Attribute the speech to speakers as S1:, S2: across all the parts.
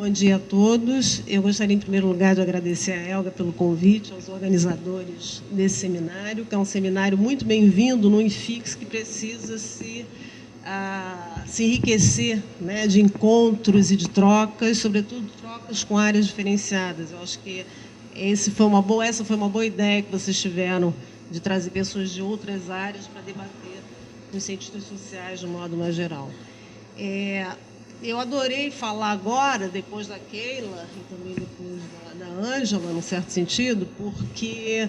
S1: Bom dia a todos. Eu gostaria, em primeiro lugar, de agradecer a Elga pelo convite, aos organizadores desse seminário, que é um seminário muito bem-vindo no INFIX, que precisa se enriquecer, né, de encontros e de trocas, sobretudo trocas com áreas diferenciadas. Eu acho que essa foi uma boa ideia que vocês tiveram, de trazer pessoas de outras áreas para debater os cientistas sociais de um modo mais geral. Eu adorei falar agora, depois da Keila, e também depois da Ângela, num certo sentido, porque,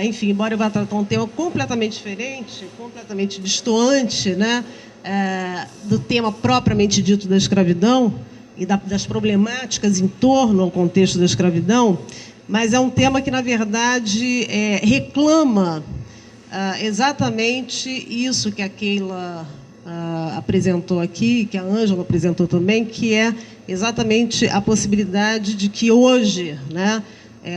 S1: enfim, embora eu vá tratar um tema completamente diferente, completamente distoante, né, do tema propriamente dito da escravidão e das problemáticas em torno ao contexto da escravidão, mas é um tema que, na verdade, reclama exatamente isso que a Keila apresentou aqui, que a Ângela apresentou também, que é exatamente a possibilidade de que hoje, né,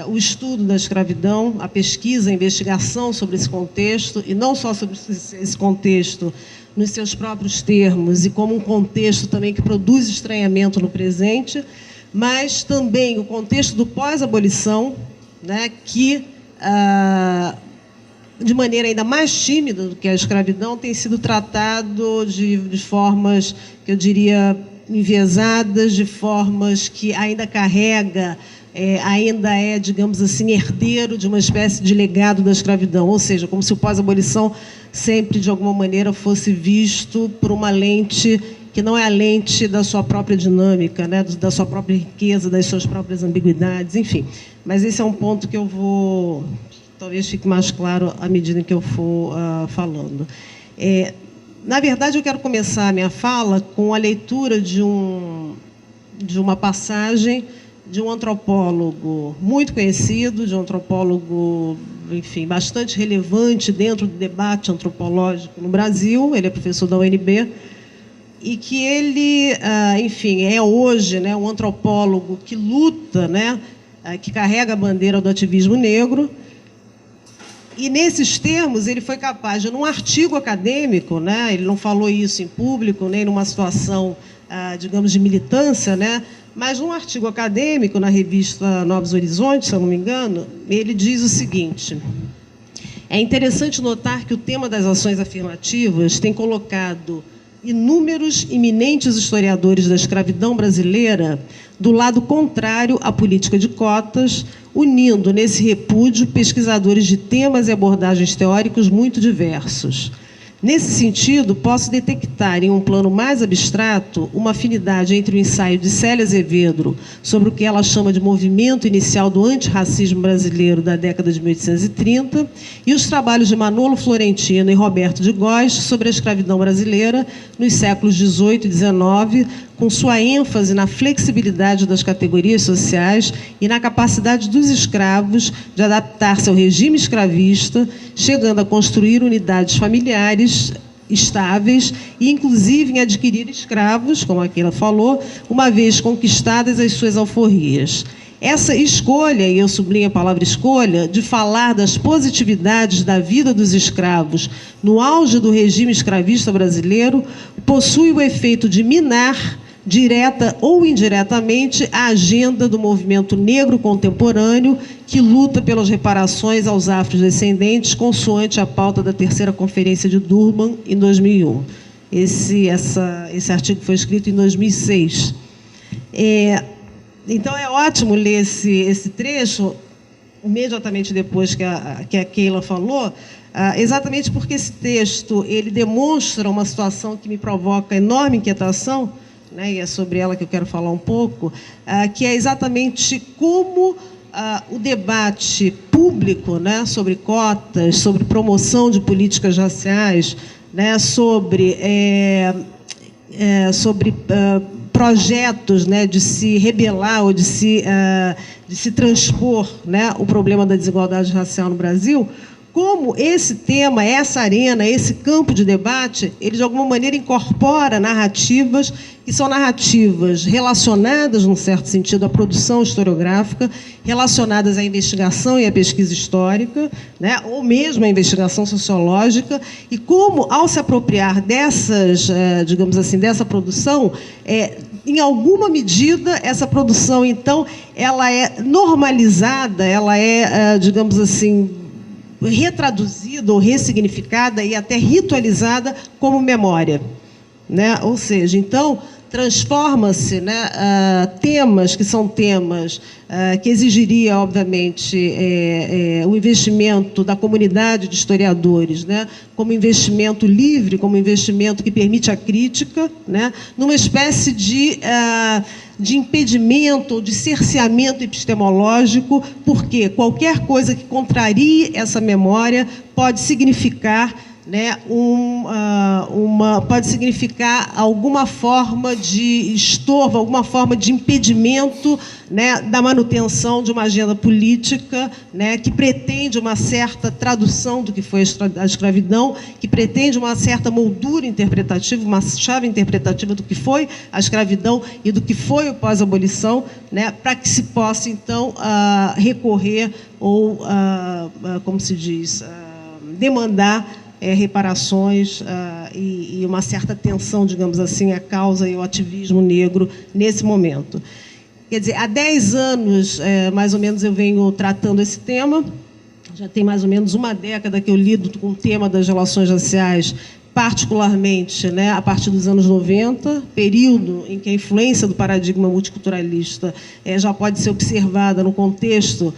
S1: o estudo da escravidão, a pesquisa, a investigação sobre esse contexto, e não só sobre esse contexto nos seus próprios termos, e como um contexto também que produz estranhamento no presente, mas também o contexto do pós-abolição, né, que, de maneira ainda mais tímida do que a escravidão, tem sido tratado de formas, que eu diria, enviesadas, de formas que ainda carrega, ainda é, digamos assim, herdeiro de uma espécie de legado da escravidão, ou seja, como se o pós-abolição sempre, de alguma maneira, fosse visto por uma lente que não é a lente da sua própria dinâmica, né, da sua própria riqueza, das suas próprias ambiguidades, enfim. Mas esse é um ponto que eu vou... talvez fique mais claro à medida que eu for falando. Na verdade, eu quero começar a minha fala com a leitura de uma passagem de um antropólogo muito conhecido, de um antropólogo, enfim, bastante relevante dentro do debate antropológico no Brasil. Ele é professor da UNB, e que ele, enfim, é hoje, né, um antropólogo que luta, né, que carrega a bandeira do ativismo negro. E, nesses termos, ele foi capaz de, num artigo acadêmico, né, ele não falou isso em público, nem numa situação, digamos, de militância, né, mas num artigo acadêmico, na revista Novos Horizontes, se eu não me engano, ele diz o seguinte: é interessante notar que o tema das ações afirmativas tem colocado inúmeros eminentes historiadores da escravidão brasileira do lado contrário à política de cotas, unindo nesse repúdio pesquisadores de temas e abordagens teóricos muito diversos. Nesse sentido, posso detectar, em um plano mais abstrato, uma afinidade entre o ensaio de Célia Azevedo sobre o que ela chama de movimento inicial do antirracismo brasileiro da década de 1830 e os trabalhos de Manolo Florentino e Roberto de Góes sobre a escravidão brasileira nos séculos XVIII e XIX, com sua ênfase na flexibilidade das categorias sociais e na capacidade dos escravos de adaptar-se ao regime escravista, chegando a construir unidades familiares estáveis e, inclusive, em adquirir escravos, como a Keila falou, uma vez conquistadas as suas alforrias. Essa escolha, e eu sublinho a palavra escolha, de falar das positividades da vida dos escravos no auge do regime escravista brasileiro, possui o efeito de minar, direta ou indiretamente, a agenda do movimento negro contemporâneo que luta pelas reparações aos afrodescendentes, consoante a pauta da terceira Conferência de Durban, em 2001. Esse artigo foi escrito em 2006. Então, é ótimo ler esse trecho, imediatamente depois que a Keila falou, exatamente porque esse texto ele demonstra uma situação que me provoca enorme inquietação, né, e é sobre ela que eu quero falar um pouco, que é exatamente como o debate público, né, sobre cotas, sobre promoção de políticas raciais, né, sobre projetos, né, de se rebelar ou de se transpor, né, o problema da desigualdade racial no Brasil, como esse tema, essa arena, esse campo de debate, ele, de alguma maneira, incorpora narrativas que são narrativas relacionadas, num certo sentido, à produção historiográfica, relacionadas à investigação e à pesquisa histórica, né, ou mesmo à investigação sociológica, e como, ao se apropriar dessas, digamos assim, dessa produção, em alguma medida, essa produção, então, ela é normalizada, ela é, digamos assim, retraduzida ou ressignificada e até ritualizada como memória, né? Ou seja, então, transforma-se, né, temas que são temas que exigiria, obviamente, o investimento da comunidade de historiadores, né, como investimento livre, como investimento que permite a crítica, né, numa espécie de impedimento ou de cerceamento epistemológico, porque qualquer coisa que contrarie essa memória pode significar, né, pode significar alguma forma de estorvo, alguma forma de impedimento, né, da manutenção de uma agenda política, né, que pretende uma certa tradução do que foi a escravidão, que pretende uma certa moldura interpretativa, uma chave interpretativa do que foi a escravidão e do que foi o pós-abolição, né, para que se possa, então, recorrer ou, como se diz, demandar reparações e uma certa atenção, digamos assim, à causa e ao ativismo negro nesse momento. Quer dizer, há 10 anos, mais ou menos, eu venho tratando esse tema. Já tem mais ou menos uma década que eu lido com o tema das relações raciais, particularmente, né, a partir dos anos 90, período em que a influência do paradigma multiculturalista já pode ser observada no contexto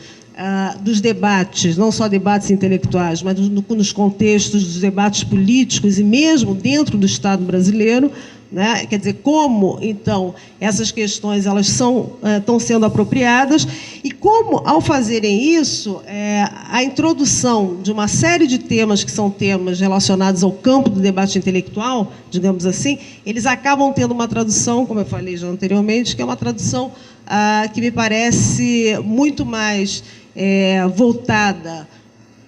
S1: dos debates, não só debates intelectuais, mas nos contextos dos debates políticos e mesmo dentro do Estado brasileiro, né? Quer dizer, como, então, essas questões elas estão sendo apropriadas e como, ao fazerem isso, a introdução de uma série de temas que são temas relacionados ao campo do debate intelectual, digamos assim, eles acabam tendo uma tradução, como eu falei já anteriormente, que é uma tradução que me parece muito mais voltada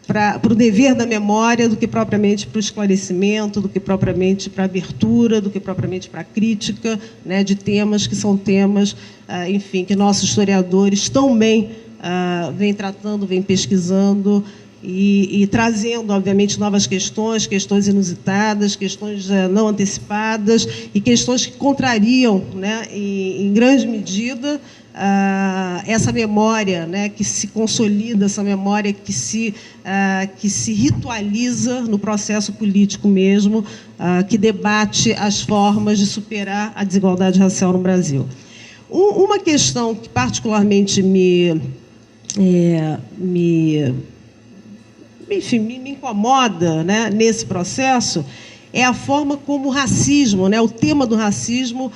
S1: para o dever da memória do que propriamente para o esclarecimento, do que propriamente para a abertura, do que propriamente para a crítica, né, de temas que são temas, enfim, que nossos historiadores também vêm tratando, vêm pesquisando e trazendo, obviamente, novas questões inusitadas, questões não antecipadas e questões que contrariam, né, em grande medida, essa memória, né, que se consolida, essa memória que se ritualiza no processo político mesmo, que debate as formas de superar a desigualdade racial no Brasil. Uma questão que particularmente me incomoda, né, nesse processo é a forma como o racismo, né, o tema do racismo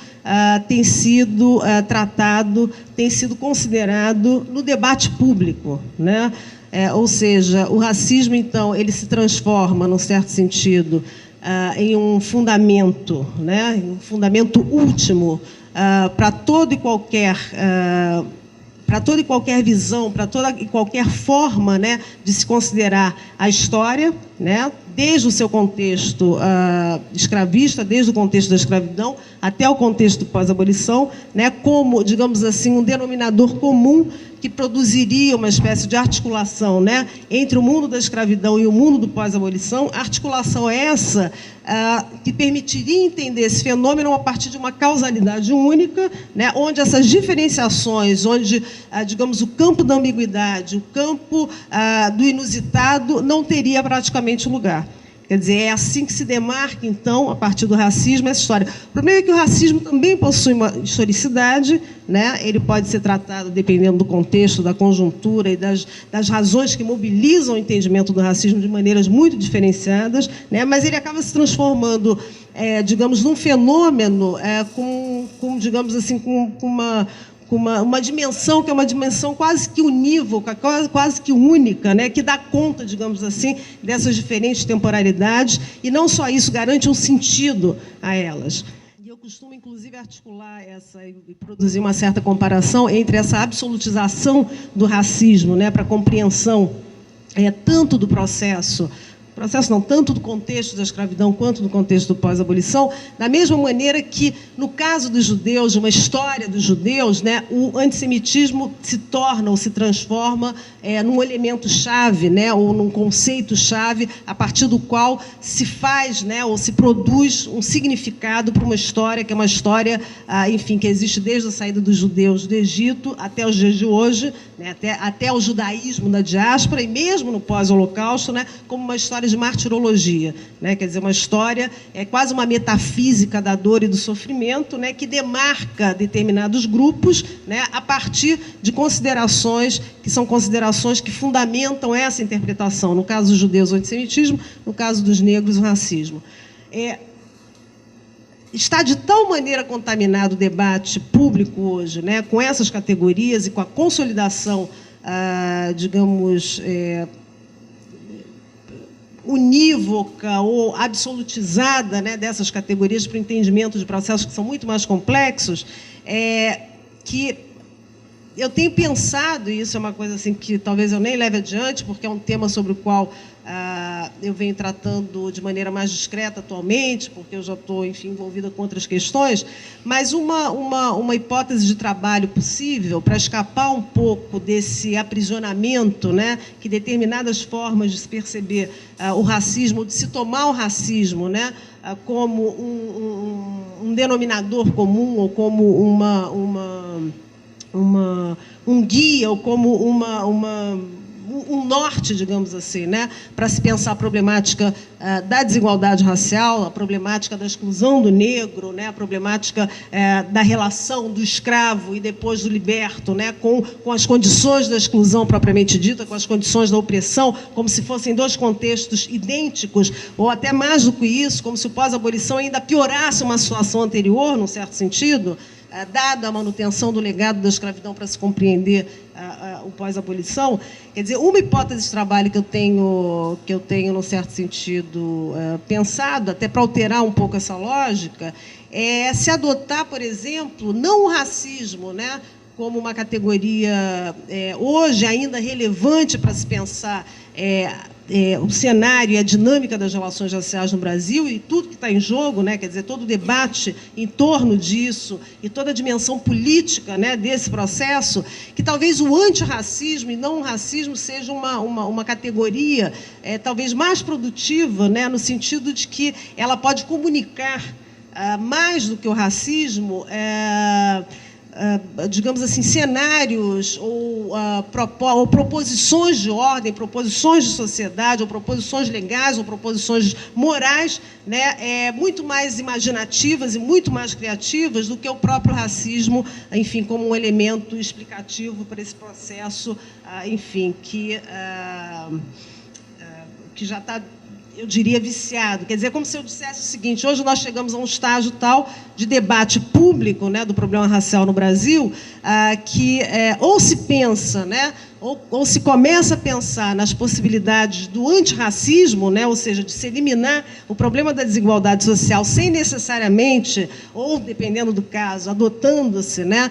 S1: tem sido tratado, tem sido considerado no debate público, né? Ou seja, o racismo, então, ele se transforma, num certo sentido, em um fundamento, né, um fundamento último para toda e qualquer visão, para toda e qualquer forma, né, de se considerar a história, né, desde o seu contexto escravista, desde o contexto da escravidão até o contexto pós-abolição, né, como, digamos assim, um denominador comum que produziria uma espécie de articulação, né, entre o mundo da escravidão e o mundo do pós-abolição, articulação essa que permitiria entender esse fenômeno a partir de uma causalidade única, né, onde essas diferenciações, onde, digamos, o campo da ambiguidade, o campo do inusitado não teria praticamente lugar. Quer dizer, é assim que se demarca, então, a partir do racismo, essa história. O problema é que o racismo também possui uma historicidade, né? Ele pode ser tratado dependendo do contexto, da conjuntura e das razões que mobilizam o entendimento do racismo de maneiras muito diferenciadas, né? Mas ele acaba se transformando, digamos, num fenômeno com digamos assim, com uma dimensão que é uma dimensão quase que unívoca, quase que única, né, que dá conta, digamos assim, dessas diferentes temporalidades, e não só isso, garante um sentido a elas. E eu costumo, inclusive, articular e produzir uma certa comparação entre essa absolutização do racismo, né, para a compreensão tanto do processo processo não, tanto do contexto da escravidão quanto do contexto do pós-abolição, da mesma maneira que, no caso dos judeus, uma história dos judeus, né, o antissemitismo se torna ou se transforma num elemento-chave, né, ou num conceito-chave, a partir do qual se faz, né, ou se produz um significado para uma história, que é uma história, enfim, que existe desde a saída dos judeus do Egito até os dias de hoje, né, até o judaísmo da diáspora, e mesmo no pós-holocausto, né, como uma história de martirologia, né? Quer dizer, uma história, quase uma metafísica da dor e do sofrimento, né? Que demarca determinados grupos, né? A partir de considerações que são considerações que fundamentam essa interpretação. No caso dos judeus, o antissemitismo; no caso dos negros, o racismo. Está de tal maneira contaminado o debate público hoje, né? Com essas categorias e com a consolidação, digamos, unívoca ou absolutizada, né, dessas categorias para o entendimento de processos que são muito mais complexos, que eu tenho pensado, e isso é uma coisa assim que talvez eu nem leve adiante, porque é um tema sobre o qual eu venho tratando de maneira mais discreta atualmente, porque eu já estou, enfim, envolvida com outras questões, mas uma hipótese de trabalho possível para escapar um pouco desse aprisionamento, né, que determinadas formas de se perceber o racismo, de se tomar o racismo, né, como um denominador comum, ou como um guia, ou como um norte, digamos assim, né, para se pensar a problemática da desigualdade racial, a problemática da exclusão do negro, né, a problemática da relação do escravo e depois do liberto, né, com as condições da exclusão propriamente dita, com as condições da opressão, como se fossem dois contextos idênticos, ou até mais do que isso, como se o pós-abolição ainda piorasse uma situação anterior, num certo sentido, dada a manutenção do legado da escravidão para se compreender o pós-abolição. Quer dizer, uma hipótese de trabalho que eu tenho num certo sentido, pensado, até para alterar um pouco essa lógica, é se adotar, por exemplo, não o racismo, né, como uma categoria hoje ainda relevante para se pensar o cenário e a dinâmica das relações raciais no Brasil e tudo que está em jogo, né, quer dizer, todo o debate em torno disso e toda a dimensão política, né, desse processo, que talvez o antirracismo e não o racismo seja uma categoria talvez mais produtiva, né, no sentido de que ela pode comunicar mais do que o racismo, digamos assim, cenários ou proposições de ordem, proposições de sociedade, ou proposições legais, ou proposições morais, né, muito mais imaginativas e muito mais criativas do que o próprio racismo, enfim, como um elemento explicativo para esse processo, enfim, que já está, eu diria, viciado. Quer dizer, como se eu dissesse o seguinte: hoje nós chegamos a um estágio tal de debate público, né, do problema racial no Brasil, que ou se pensa, né, ou se começa a pensar nas possibilidades do antirracismo, né, ou seja, de se eliminar o problema da desigualdade social sem necessariamente, ou dependendo do caso, adotando-se, né,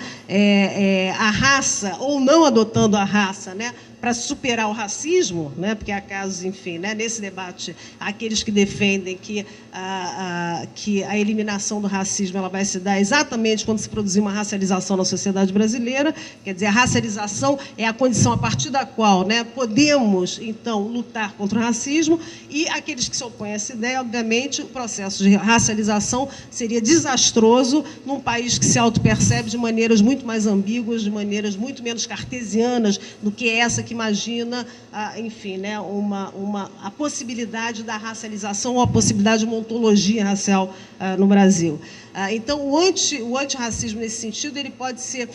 S1: a raça, ou não adotando a raça, né, para superar o racismo, né, porque há casos, enfim, né, nesse debate, há aqueles que defendem que a eliminação do racismo ela vai se dar exatamente quando se produzir uma racialização na sociedade brasileira. Quer dizer, a racialização é a condição a partir da qual, né, podemos, então, lutar contra o racismo, e aqueles que se opõem a essa ideia, obviamente, o processo de racialização seria desastroso num país que se autopercebe de maneiras muito mais ambíguas, de maneiras muito menos cartesianas do que essa que imagina, enfim, né, a possibilidade da racialização ou a possibilidade de uma ontologia racial no Brasil. Então, o antirracismo, nesse sentido, ele pode ser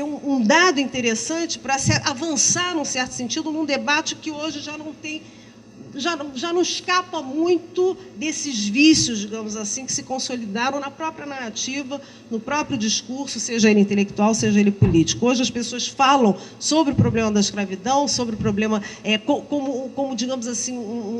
S1: um dado interessante para se avançar, num certo sentido, num debate que hoje já não escapa muito desses vícios, digamos assim, que se consolidaram na própria narrativa, no próprio discurso, seja ele intelectual, seja ele político. Hoje as pessoas falam sobre o problema da escravidão, sobre o problema como digamos assim,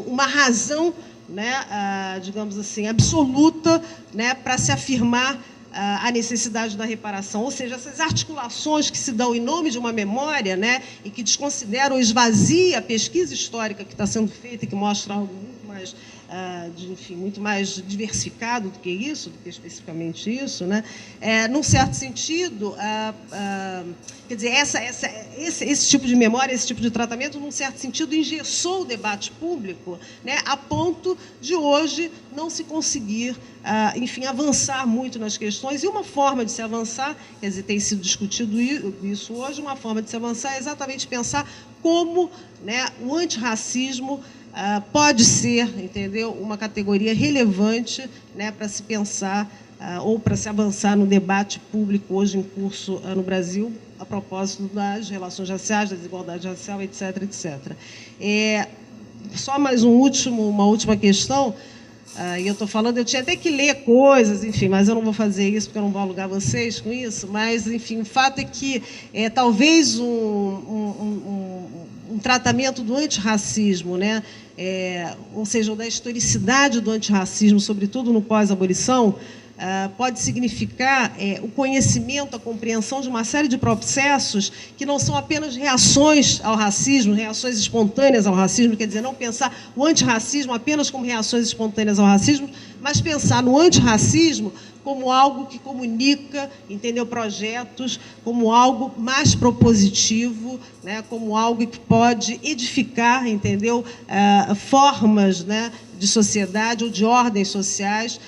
S1: uma razão, né, digamos assim, absoluta, né, para se afirmar a necessidade da reparação, ou seja, essas articulações que se dão em nome de uma memória, né, e que desconsideram ou esvazia a pesquisa histórica que está sendo feita e que mostra algo muito mais, enfim, muito mais diversificado do que isso, do que especificamente isso, né, num certo sentido, quer dizer, esse tipo de memória, esse tipo de tratamento, num certo sentido, engessou o debate público, né, a ponto de hoje não se conseguir, enfim, avançar muito nas questões. E uma forma de se avançar, quer dizer, tem sido discutido isso hoje, uma forma de se avançar é exatamente pensar como, né, o antirracismo pode ser, entendeu, uma categoria relevante, né, para se pensar ou para se avançar no debate público hoje em curso no Brasil, a propósito das relações raciais, da desigualdade racial, etc., etc. Só mais uma última questão, e eu estou falando, eu tinha até que ler coisas, enfim, mas eu não vou fazer isso porque eu não vou alugar vocês com isso, mas, enfim, o fato é que talvez um tratamento do antirracismo, né, ou seja, da historicidade do antirracismo, sobretudo no pós-abolição, pode significar o conhecimento, a compreensão de uma série de processos que não são apenas reações ao racismo, reações espontâneas ao racismo, quer dizer, não pensar o antirracismo apenas como reações espontâneas ao racismo, mas pensar no antirracismo como algo que comunica, entendeu, projetos, como algo mais propositivo, né, como algo que pode edificar, entendeu, formas, né, de sociedade ou de ordens sociais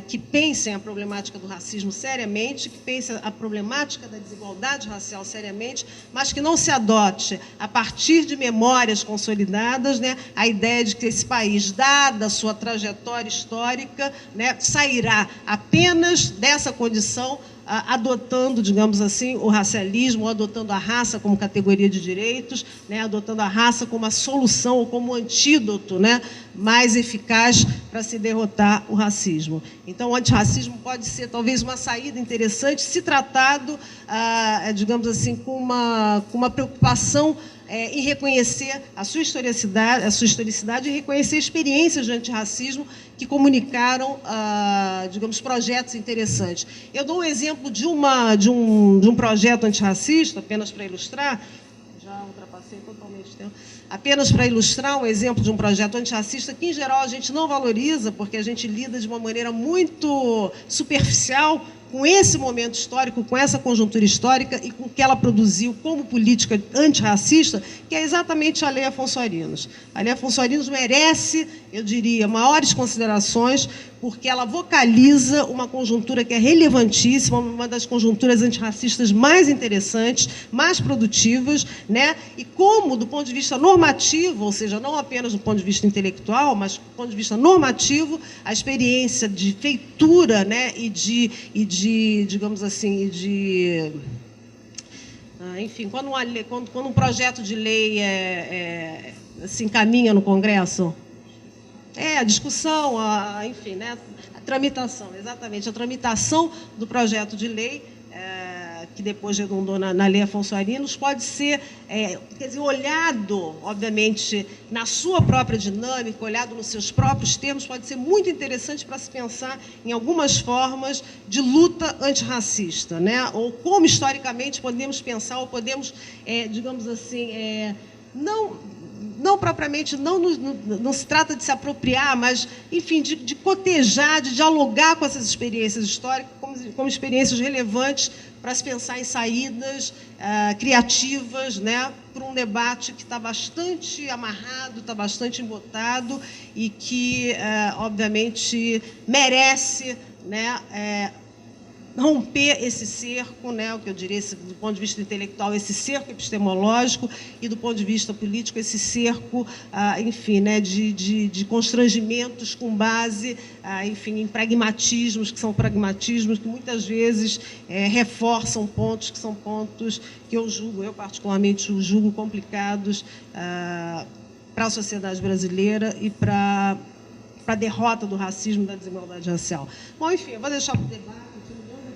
S1: que pensem a problemática do racismo seriamente, que pensem a problemática da desigualdade racial seriamente, mas que não se adote, a partir de memórias consolidadas, né, a ideia de que esse país, dada a sua trajetória histórica, né, sairá apenas dessa condição, adotando, digamos assim, o racialismo, ou adotando a raça como categoria de direitos, né, adotando a raça como a solução ou como antídoto, né, mais eficaz para se derrotar o racismo. Então, o antirracismo pode ser, talvez, uma saída interessante, se tratado, digamos assim, com uma preocupação em reconhecer a sua historicidade e reconhecer experiências de antirracismo que comunicaram, digamos, projetos interessantes. Eu dou um exemplo de um projeto antirracista, apenas para ilustrar, já ultrapassei totalmente o tempo, apenas para ilustrar um exemplo de um projeto antirracista que, em geral, a gente não valoriza, porque a gente lida de uma maneira muito superficial com esse momento histórico, com essa conjuntura histórica e com o que ela produziu como política antirracista, que é exatamente a Lei Afonso Arinos. A Lei Afonso Arinos merece, eu diria, maiores considerações, porque ela vocaliza uma conjuntura que é relevantíssima, uma das conjunturas antirracistas mais interessantes, mais produtivas, né? E como, do ponto de vista normativo, ou seja, não apenas do ponto de vista intelectual, mas do ponto de vista normativo, a experiência de feitura, né, e de digamos assim, enfim, quando um projeto de lei se encaminha no Congresso, a discussão, enfim, né, a tramitação, exatamente, a tramitação do projeto de lei, que depois redundou na Lei Afonso Arinos, pode ser, quer dizer, olhado, obviamente, na sua própria dinâmica, olhado nos seus próprios termos, pode ser muito interessante para se pensar em algumas formas de luta antirracista, né? Ou como, historicamente, podemos pensar, ou podemos, digamos assim, não propriamente, não se trata de se apropriar, mas, enfim, de cotejar, de dialogar com essas experiências históricas como experiências relevantes para se pensar em saídas criativas, né, para um debate que está bastante amarrado, está bastante embotado e que, obviamente, merece, né, romper esse cerco, né, o que eu diria, do ponto de vista intelectual, esse cerco epistemológico, e do ponto de vista político, esse cerco, enfim, né, de constrangimentos com base, enfim, em pragmatismos, que são pragmatismos que muitas vezes reforçam pontos que são pontos que eu particularmente julgo complicados para a sociedade brasileira e para a derrota do racismo e da desigualdade racial. Bom, enfim, eu vou deixar para o debate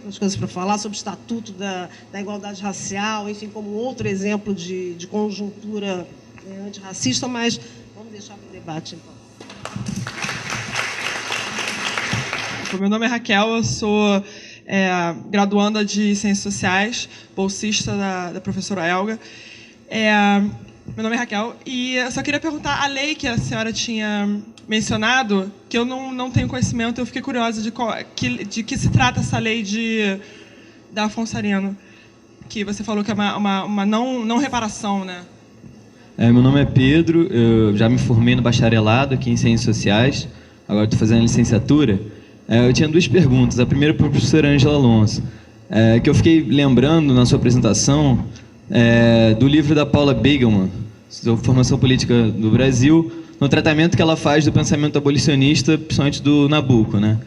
S1: outras coisas para falar sobre o Estatuto da Igualdade Racial, enfim, como outro exemplo de conjuntura antirracista, mas vamos deixar para o debate, então.
S2: Meu nome é Raquel, eu sou graduanda de Ciências Sociais, bolsista da professora Elga. Meu nome é Raquel, e eu só queria perguntar, a lei que a senhora tinha mencionado, que eu não tenho conhecimento, eu fiquei curiosa de que se trata essa lei da Afonso Arinos, que você falou que é uma não reparação, né?
S3: Meu nome é Pedro, eu já me formei no bacharelado aqui em Ciências Sociais, agora estou fazendo a licenciatura. Eu tinha duas perguntas. A primeira para a professora Ângela Alonso, que eu fiquei lembrando na sua apresentação do livro da Paula Begelman, sobre formação política do Brasil, no tratamento que ela faz do pensamento abolicionista, principalmente do Nabucco, né?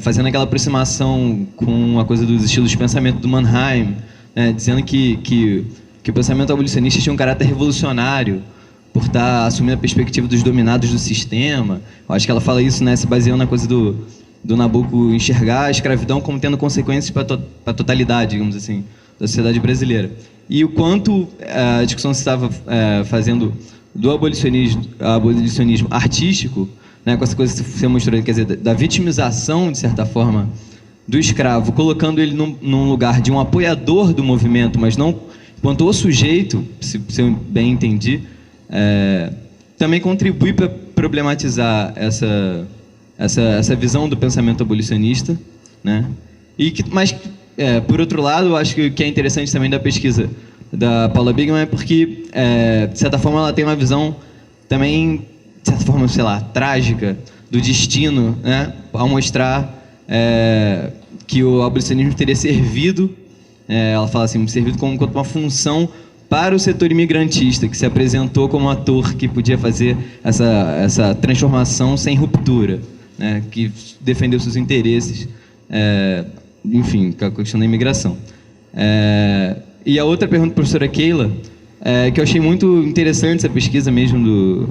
S3: Fazendo aquela aproximação com a coisa dos estilos de pensamento do Mannheim, né? Dizendo que o pensamento abolicionista tinha um caráter revolucionário por estar assumindo a perspectiva dos dominados do sistema. Eu acho que ela fala isso, né, se baseando na coisa do Nabucco enxergar a escravidão como tendo consequências para a totalidade, digamos assim, da sociedade brasileira. E o quanto a discussão se estava fazendo do abolicionismo artístico, né, com essa coisa que você mostrou, quer dizer, da vitimização, de certa forma, do escravo, colocando ele num lugar de um apoiador do movimento, mas não quanto o sujeito, se eu bem entendi, também contribui para problematizar essa visão do pensamento abolicionista, né? Mas, por outro lado, eu acho que o que é interessante também da pesquisa da Paula Begelman é porque, de certa forma, ela tem uma visão também, de certa forma, sei lá, trágica do destino, né? Ao mostrar que o abolicionismo teria servido, ela fala assim, servido como uma função para o setor imigrantista, que se apresentou como ator que podia fazer essa transformação sem ruptura, né? Que defendeu seus interesses, enfim, com a questão da imigração. E a outra pergunta para a professora Keila, que eu achei muito interessante essa pesquisa mesmo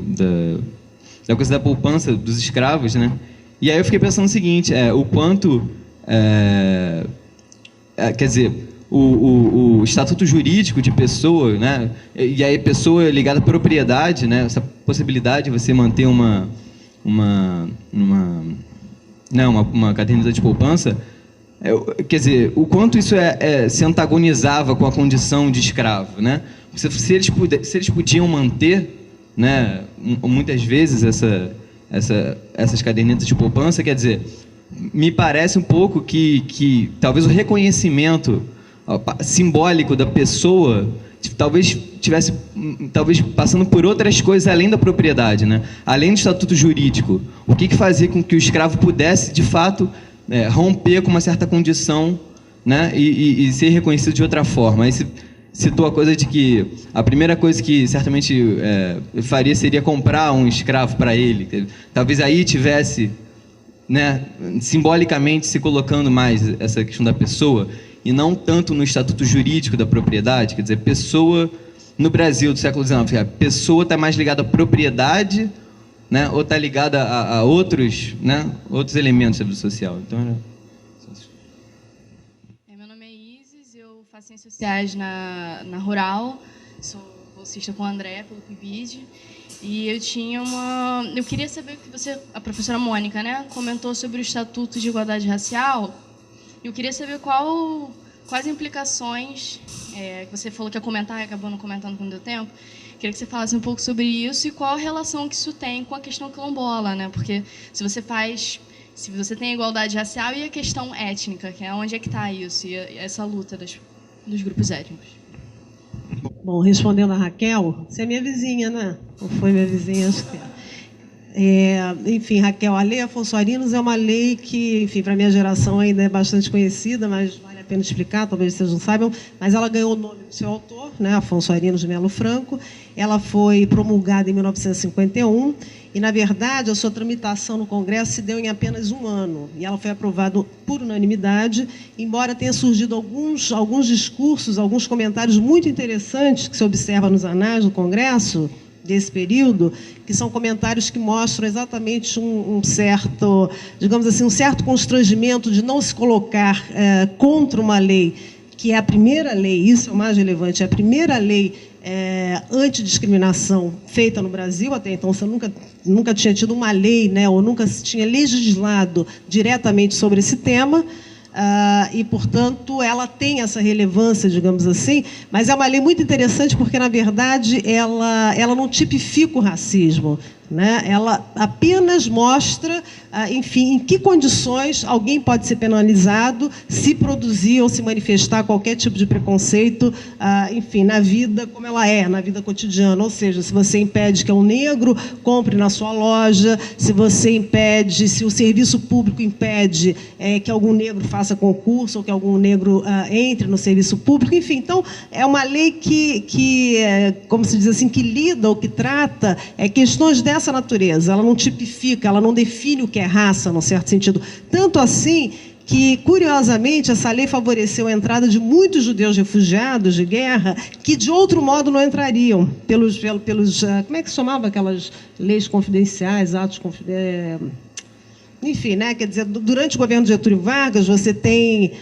S3: da coisa da poupança dos escravos, né? E aí eu fiquei pensando o seguinte, o quanto, quer dizer, o estatuto jurídico de pessoa, né? E aí pessoa ligada à propriedade, né? Essa possibilidade de você manter uma caderneta de poupança, quer dizer, o quanto isso se antagonizava com a condição de escravo, né? Se eles podiam manter, né, muitas vezes essas cadernetas de poupança, quer dizer, me parece um pouco que talvez o reconhecimento simbólico da pessoa talvez tivesse passando por outras coisas além da propriedade, né? Além do estatuto jurídico. O que fazia com que o escravo pudesse, de fato, romper com uma certa condição, né? E ser reconhecido de outra forma. Aí se citou a coisa de que a primeira coisa que certamente faria seria comprar um escravo para ele. Talvez aí tivesse, né, simbolicamente se colocando mais essa questão da pessoa, e não tanto no estatuto jurídico da propriedade. Quer dizer, pessoa no Brasil do século XIX, a pessoa está mais ligada à propriedade, né, ou está ligada a outros, né, outros elementos da vida social. Então,
S4: meu nome é Isis, eu faço Ciências Sociais na Rural, sou bolsista com o André, pelo PIBID, e eu queria saber o que a professora Mônica, né, comentou sobre o Estatuto de Igualdade Racial. Eu queria saber quais implicações, que você falou que ia comentar e acabou não comentando quando deu tempo. Queria que você falasse um pouco sobre isso e qual a relação que isso tem com a questão quilombola, né? Porque se você tem a igualdade racial e a questão étnica, que é onde é que está isso, e essa luta dos grupos étnicos.
S1: Bom, respondendo a Raquel, você é minha vizinha, né? Ou foi minha vizinha? Acho que enfim, Raquel, a Lei Afonso Arinos é uma lei que, enfim, para a minha geração ainda é bastante conhecida, mas vale a pena explicar, talvez vocês não saibam, mas ela ganhou o nome do seu autor, né, Afonso Arinos de Melo Franco. Ela foi promulgada em 1951 e, na verdade, a sua tramitação no Congresso se deu em apenas um ano. E ela foi aprovada por unanimidade, embora tenha surgido alguns discursos, alguns comentários muito interessantes que se observa nos anais do Congresso desse período, que são comentários que mostram exatamente um certo, digamos assim, um certo constrangimento de não se colocar contra uma lei que é a primeira lei, isso é o mais relevante, é a primeira lei antidiscriminação feita no Brasil. Até então você nunca tinha tido uma lei, né, ou nunca se tinha legislado diretamente sobre esse tema. e, portanto, ela tem essa relevância, digamos assim, mas é uma lei muito interessante porque, na verdade, ela não tipifica o racismo, né? Ela apenas mostra, enfim, em que condições alguém pode ser penalizado se produzir ou se manifestar qualquer tipo de preconceito, enfim, na vida como ela é, na vida cotidiana. Ou seja, se você impede que um negro compre na sua loja, se você impede, se o serviço público impede que algum negro faça concurso ou que algum negro entre no serviço público, enfim. Então, é uma lei que como se diz assim, que lida ou que trata questões dessa natureza. Ela não tipifica, ela não define o que é raça, num certo sentido. Tanto assim que, curiosamente, essa lei favoreceu a entrada de muitos judeus refugiados de guerra que, de outro modo, não entrariam pelos como é que se chamava aquelas leis confidenciais, atos confidenciais? Enfim, né? Quer dizer, durante o governo de Getúlio Vargas, você tem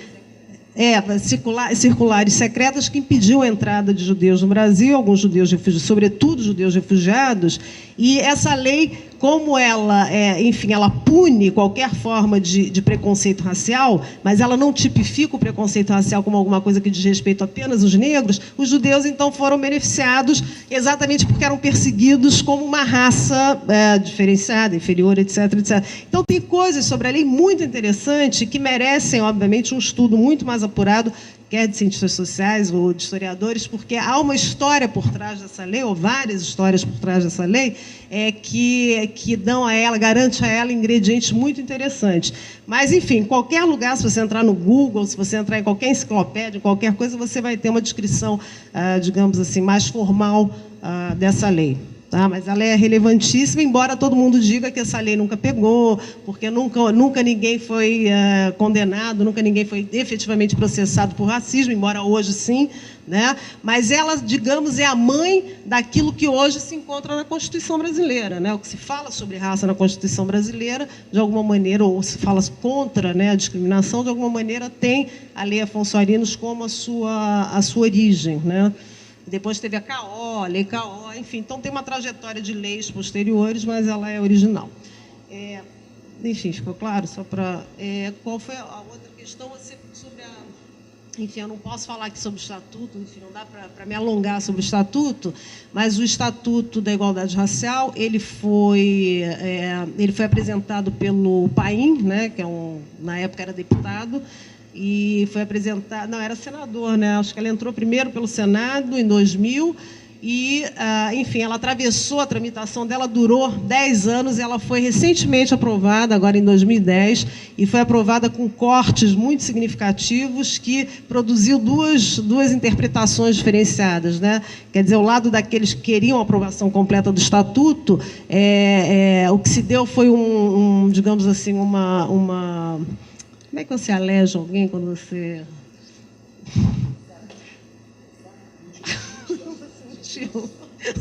S1: circulares secretas que impediam a entrada de judeus no Brasil, alguns judeus refugiados, sobretudo judeus refugiados, e essa lei, como ela, enfim, ela pune qualquer forma de preconceito racial, mas ela não tipifica o preconceito racial como alguma coisa que diz respeito apenas aos negros, os judeus, então, foram beneficiados exatamente porque eram perseguidos como uma raça diferenciada, inferior, etc, etc. Então, tem coisas sobre a lei muito interessantes que merecem, obviamente, um estudo muito mais apurado, quer de cientistas sociais ou de historiadores, porque há uma história por trás dessa lei, ou várias histórias por trás dessa lei, que dão a ela, garante a ela ingredientes muito interessantes. Mas, enfim, em qualquer lugar, se você entrar no Google, se você entrar em qualquer enciclopédia, qualquer coisa, você vai ter uma descrição, digamos assim, mais formal dessa lei. Tá? Mas ela é relevantíssima, embora todo mundo diga que essa lei nunca pegou, porque nunca ninguém foi condenado, nunca ninguém foi efetivamente processado por racismo, embora hoje sim, né? Mas ela, digamos, é a mãe daquilo que hoje se encontra na Constituição brasileira, né? O que se fala sobre raça na Constituição brasileira, de alguma maneira, ou se fala contra, né, a discriminação, de alguma maneira tem a Lei Afonso Arinos como a sua origem, né? Depois teve a Lei K.O., enfim. Então, tem uma trajetória de leis posteriores, mas ela é original. Enfim, ficou claro? Só para... qual foi a outra questão? Sobre enfim, eu não posso falar aqui sobre o Estatuto, enfim, não dá para me alongar sobre o Estatuto, mas o Estatuto da Igualdade Racial, ele foi apresentado pelo Paim, né, que na época era deputado, e foi apresentado... Não, era senador, né? Acho que ela entrou primeiro pelo Senado, em 2000, e, enfim, ela atravessou a tramitação dela, durou 10 anos, e ela foi recentemente aprovada, agora em 2010, e foi aprovada com cortes muito significativos que produziu duas interpretações diferenciadas, né? Quer dizer, o lado daqueles que queriam a aprovação completa do Estatuto, o que se deu foi digamos assim, uma... Como é que você aleja alguém quando você...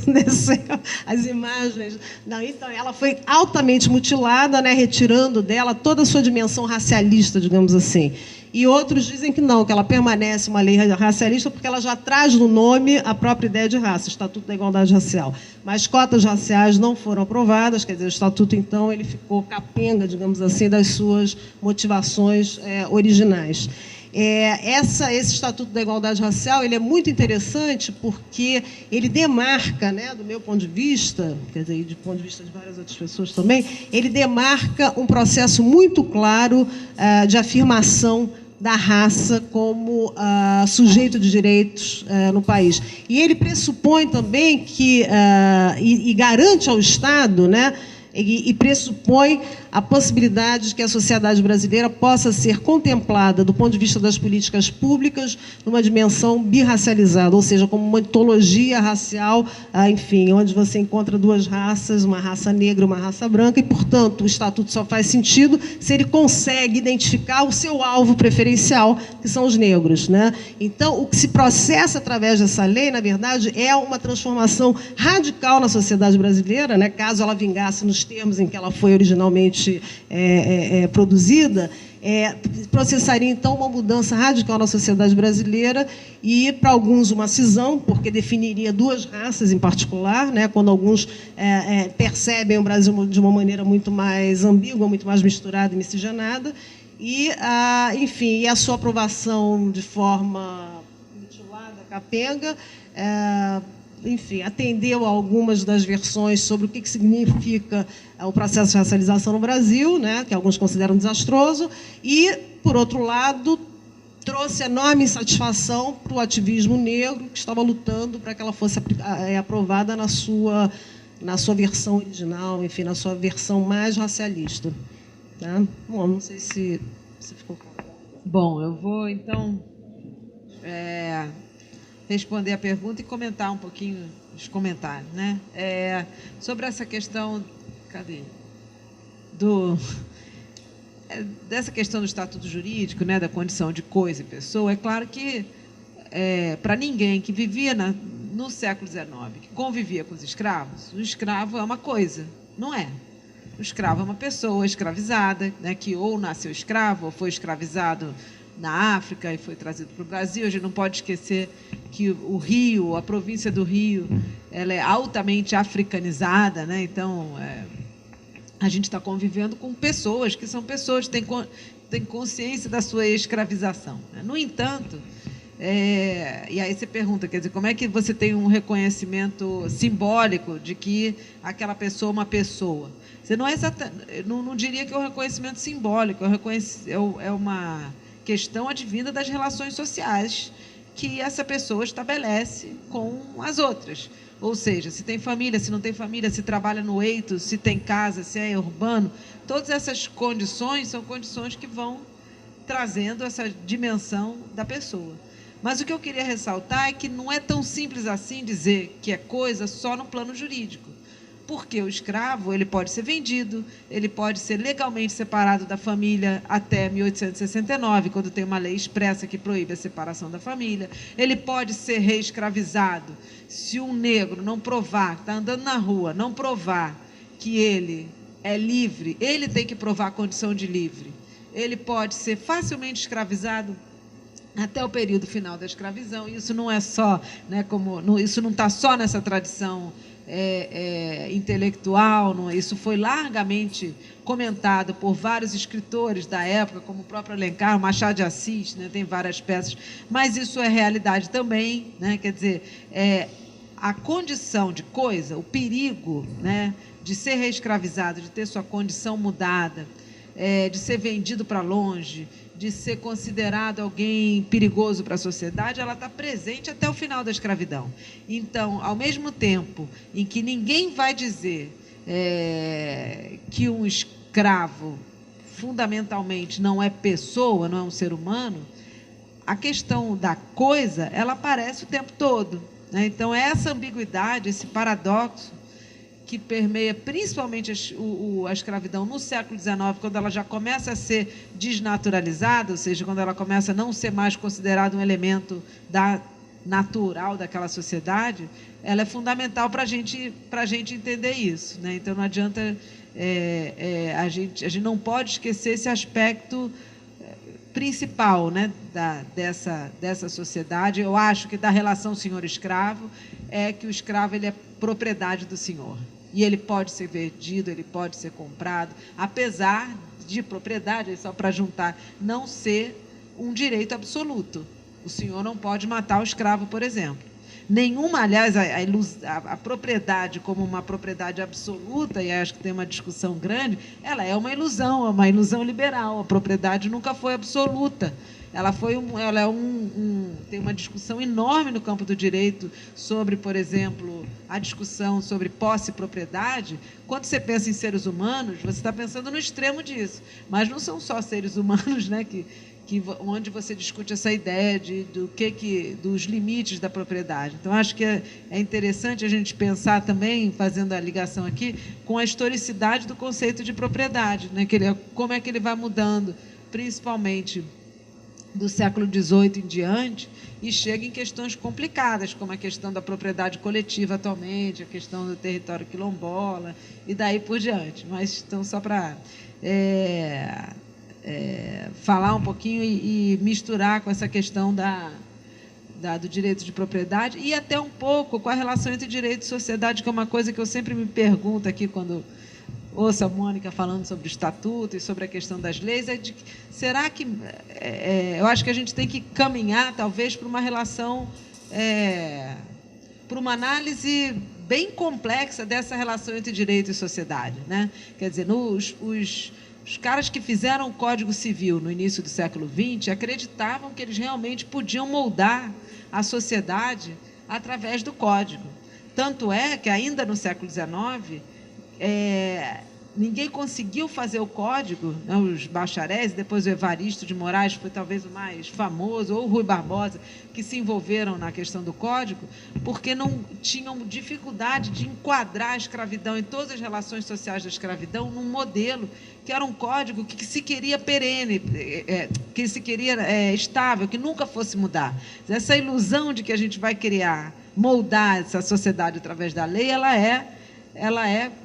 S1: Desceu as imagens. Não, então, ela foi altamente mutilada, né, retirando dela toda a sua dimensão racialista, digamos assim. E outros dizem que não, que ela permanece uma lei racialista porque ela já traz no nome a própria ideia de raça, o Estatuto da Igualdade Racial. Mas cotas raciais não foram aprovadas, quer dizer, o Estatuto, então, ele ficou capenga, digamos assim, das suas motivações originais. Esse Estatuto da Igualdade Racial, ele é muito interessante porque ele demarca, né, do meu ponto de vista, quer dizer, do ponto de vista de várias outras pessoas também, ele demarca um processo muito claro de afirmação da raça como sujeito de direitos no país. E ele pressupõe também que, e garante ao Estado, né, e pressupõe a possibilidade de que a sociedade brasileira possa ser contemplada, do ponto de vista das políticas públicas, numa dimensão birracializada, ou seja, como uma ontologia racial, enfim, onde você encontra duas raças, uma raça negra e uma raça branca, e, portanto, o Estatuto só faz sentido se ele consegue identificar o seu alvo preferencial, que são os negros, né? Então, o que se processa através dessa lei, na verdade, é uma transformação radical na sociedade brasileira, né? Caso ela vingasse nos termos em que ela foi originalmente produzida, processaria, então, uma mudança radical na sociedade brasileira e, para alguns, uma cisão, porque definiria duas raças em particular, né, quando alguns percebem o Brasil de uma maneira muito mais ambígua, muito mais misturada e miscigenada, E, enfim, a sua aprovação de forma mutilada, capenga, enfim, atendeu a algumas das versões sobre o que significa o processo de racialização no Brasil, né, que alguns consideram desastroso, e, por outro lado, trouxe enorme insatisfação para o ativismo negro que estava lutando para que ela fosse aprovada na sua versão original, enfim, na sua versão mais racialista. Tá? Bom, não sei se ficou claro.
S5: Bom, eu vou, então, responder a pergunta e comentar um pouquinho os comentários, né? Sobre essa questão... Cadê? Dessa questão do estatuto jurídico, né, da condição de coisa e pessoa, é claro que, para ninguém que vivia no século XIX, que convivia com os escravos, o escravo é uma coisa, não é? O escravo é uma pessoa escravizada, né, que ou nasceu escravo, ou foi escravizado na África e foi trazido para o Brasil. A gente não pode esquecer que o Rio, a província do Rio, ela é altamente africanizada, né? Então, a gente está convivendo com pessoas que são pessoas que têm consciência da sua escravização, né? No entanto, e aí você pergunta, quer dizer, como é que você tem um reconhecimento simbólico de que aquela pessoa é uma pessoa? Você não diria que é um reconhecimento simbólico, é uma questão advinda das relações sociais que essa pessoa estabelece com as outras. Ou seja, se tem família, se não tem família, se trabalha no eito, se tem casa, se é urbano, todas essas condições são condições que vão trazendo essa dimensão da pessoa. Mas o que eu queria ressaltar é que não é tão simples assim dizer que é coisa só no plano jurídico. Porque o escravo ele pode ser vendido, ele pode ser legalmente separado da família até 1869, quando tem uma lei expressa que proíbe a separação da família. Ele pode ser reescravizado se um negro não provar, está andando na rua, não provar que ele é livre, ele tem que provar a condição de livre. Ele pode ser facilmente escravizado até o período final da escravidão. Isso não é só, né, isso não está só nessa tradição intelectual, isso foi largamente comentado por vários escritores da época, como o próprio Alencar, o Machado de Assis, né, tem várias peças, mas isso é realidade também, né, quer dizer, a condição de coisa, o perigo, né, de ser reescravizado, de ter sua condição mudada, de ser vendido para longe, de ser considerado alguém perigoso para a sociedade, ela está presente até o final da escravidão. Então, ao mesmo tempo em que ninguém vai dizer que um escravo, fundamentalmente, não é pessoa, não é um ser humano, a questão da coisa, ela aparece o tempo todo, né? Então, essa ambiguidade, esse paradoxo, que permeia principalmente a escravidão no século XIX, quando ela já começa a ser desnaturalizada, ou seja, quando ela começa a não ser mais considerada um elemento natural daquela sociedade, ela é fundamental para a gente entender isso, né? Então, não adianta... a gente não pode esquecer esse aspecto principal, né, dessa sociedade. Eu acho que da relação senhor-escravo é que o escravo ele é propriedade do senhor. E ele pode ser vendido, ele pode ser comprado, apesar de propriedade, só para juntar, não ser um direito absoluto. O senhor não pode matar o escravo, por exemplo. Nenhuma, aliás, a propriedade como uma propriedade absoluta, e acho que tem uma discussão grande, ela é uma ilusão liberal. A propriedade nunca foi absoluta. Tem uma discussão enorme no campo do direito sobre, por exemplo, a discussão sobre posse e propriedade. Quando você pensa em seres humanos, você está pensando no extremo disso. Mas não são só seres humanos, né, onde você discute essa ideia dos limites da propriedade. Então, acho que é interessante a gente pensar também, fazendo a ligação aqui, com a historicidade do conceito de propriedade, né, como é que ele vai mudando, principalmente do século XVIII em diante, e chega em questões complicadas, como a questão da propriedade coletiva atualmente, a questão do território quilombola, e daí por diante. Mas, então, só para falar um pouquinho e misturar com essa questão do direito de propriedade, e até um pouco com a relação entre direito e sociedade, que é uma coisa que eu sempre me pergunto aqui quando ouço a Mônica falando sobre o estatuto e sobre a questão das leis, será que eu acho que a gente tem que caminhar, talvez, para uma relação, para uma análise bem complexa dessa relação entre direito e sociedade, né? Quer dizer, os caras que fizeram o Código Civil no início do século XX acreditavam que eles realmente podiam moldar a sociedade através do Código. Tanto é que, ainda no século XIX, ninguém conseguiu fazer o Código, né, os bacharéis, depois o Evaristo de Moraes foi talvez o mais famoso, ou o Rui Barbosa, que se envolveram na questão do Código, porque não tinham dificuldade de enquadrar a escravidão em todas as relações sociais da escravidão num modelo que era um código que se queria perene, que se queria estável, que nunca fosse mudar. Essa ilusão de que a gente vai criar, moldar essa sociedade através da lei, ela é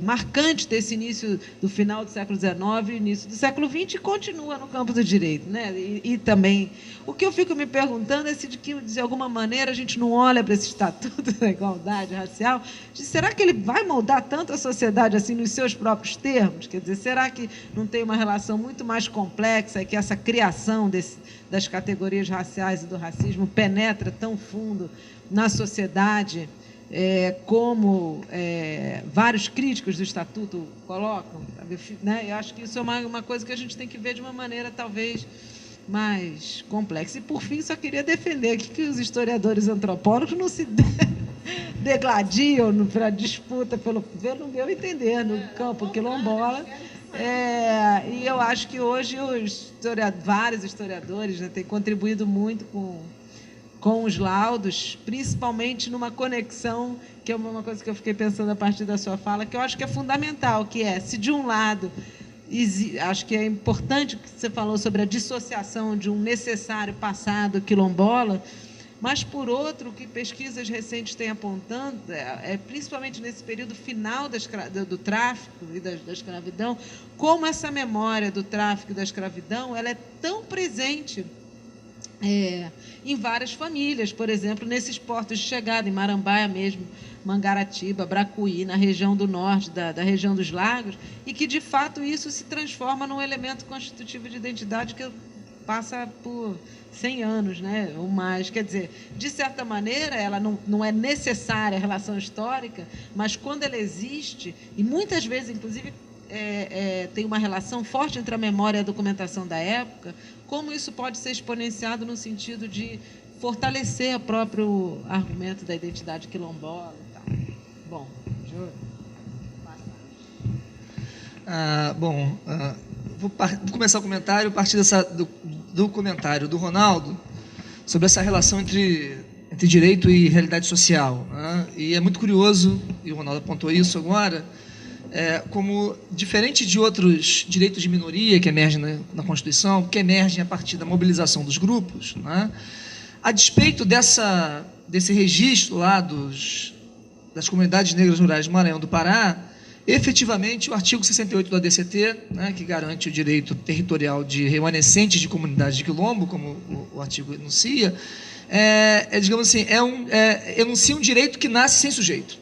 S5: marcante desse início do final do século XIX e início do século XX e continua no campo do direito, né? E também, o que eu fico me perguntando é se, de alguma maneira, a gente não olha para esse Estatuto da Igualdade Racial, será que ele vai moldar tanto a sociedade assim nos seus próprios termos? Quer dizer, será que não tem uma relação muito mais complexa e que essa criação das categorias raciais e do racismo penetra tão fundo na sociedade, como vários críticos do Estatuto colocam, né? Eu acho que isso é uma coisa que a gente tem que ver de uma maneira, talvez, mais complexa. E, por fim, só queria defender que os historiadores antropólogos não se degladiam para disputa, pelo meu entender, no campo quilombola. E eu acho que hoje vários historiadores, né, têm contribuído muito com os laudos, principalmente numa conexão, que é uma coisa que eu fiquei pensando a partir da sua fala, que eu acho que é fundamental, que se de um lado, acho que é importante que você falou sobre a dissociação de um necessário passado quilombola, mas, por outro, o que pesquisas recentes têm apontando, principalmente nesse período final do tráfico e da escravidão, como essa memória do tráfico e da escravidão ela é tão presente em várias famílias, por exemplo, nesses portos de chegada, em Marambaia mesmo, Mangaratiba, Bracuí, na região do norte, da região dos lagos, e que, de fato, isso se transforma num elemento constitutivo de identidade que passa por 100 anos, né, ou mais. Quer dizer, de certa maneira, ela não é necessária a relação histórica, mas quando ela existe, e muitas vezes, inclusive, tem uma relação forte entre a memória e a documentação da época, como isso pode ser exponenciado no sentido de fortalecer o próprio argumento da identidade quilombola e tal. Bom, deixa eu...
S6: Vou começar o comentário a partir do comentário do Ronaldo sobre essa relação entre direito e realidade social, né? E é muito curioso, e o Ronaldo apontou isso agora, como, diferente de outros direitos de minoria que emergem na Constituição, que emergem a partir da mobilização dos grupos, né? A despeito desse registro lá das comunidades negras rurais do Maranhão do Pará, efetivamente, o artigo 68 do ADCT, né, que garante o direito territorial de remanescentes de comunidades de quilombo, como o artigo enuncia, digamos assim, enuncia um direito que nasce sem sujeito.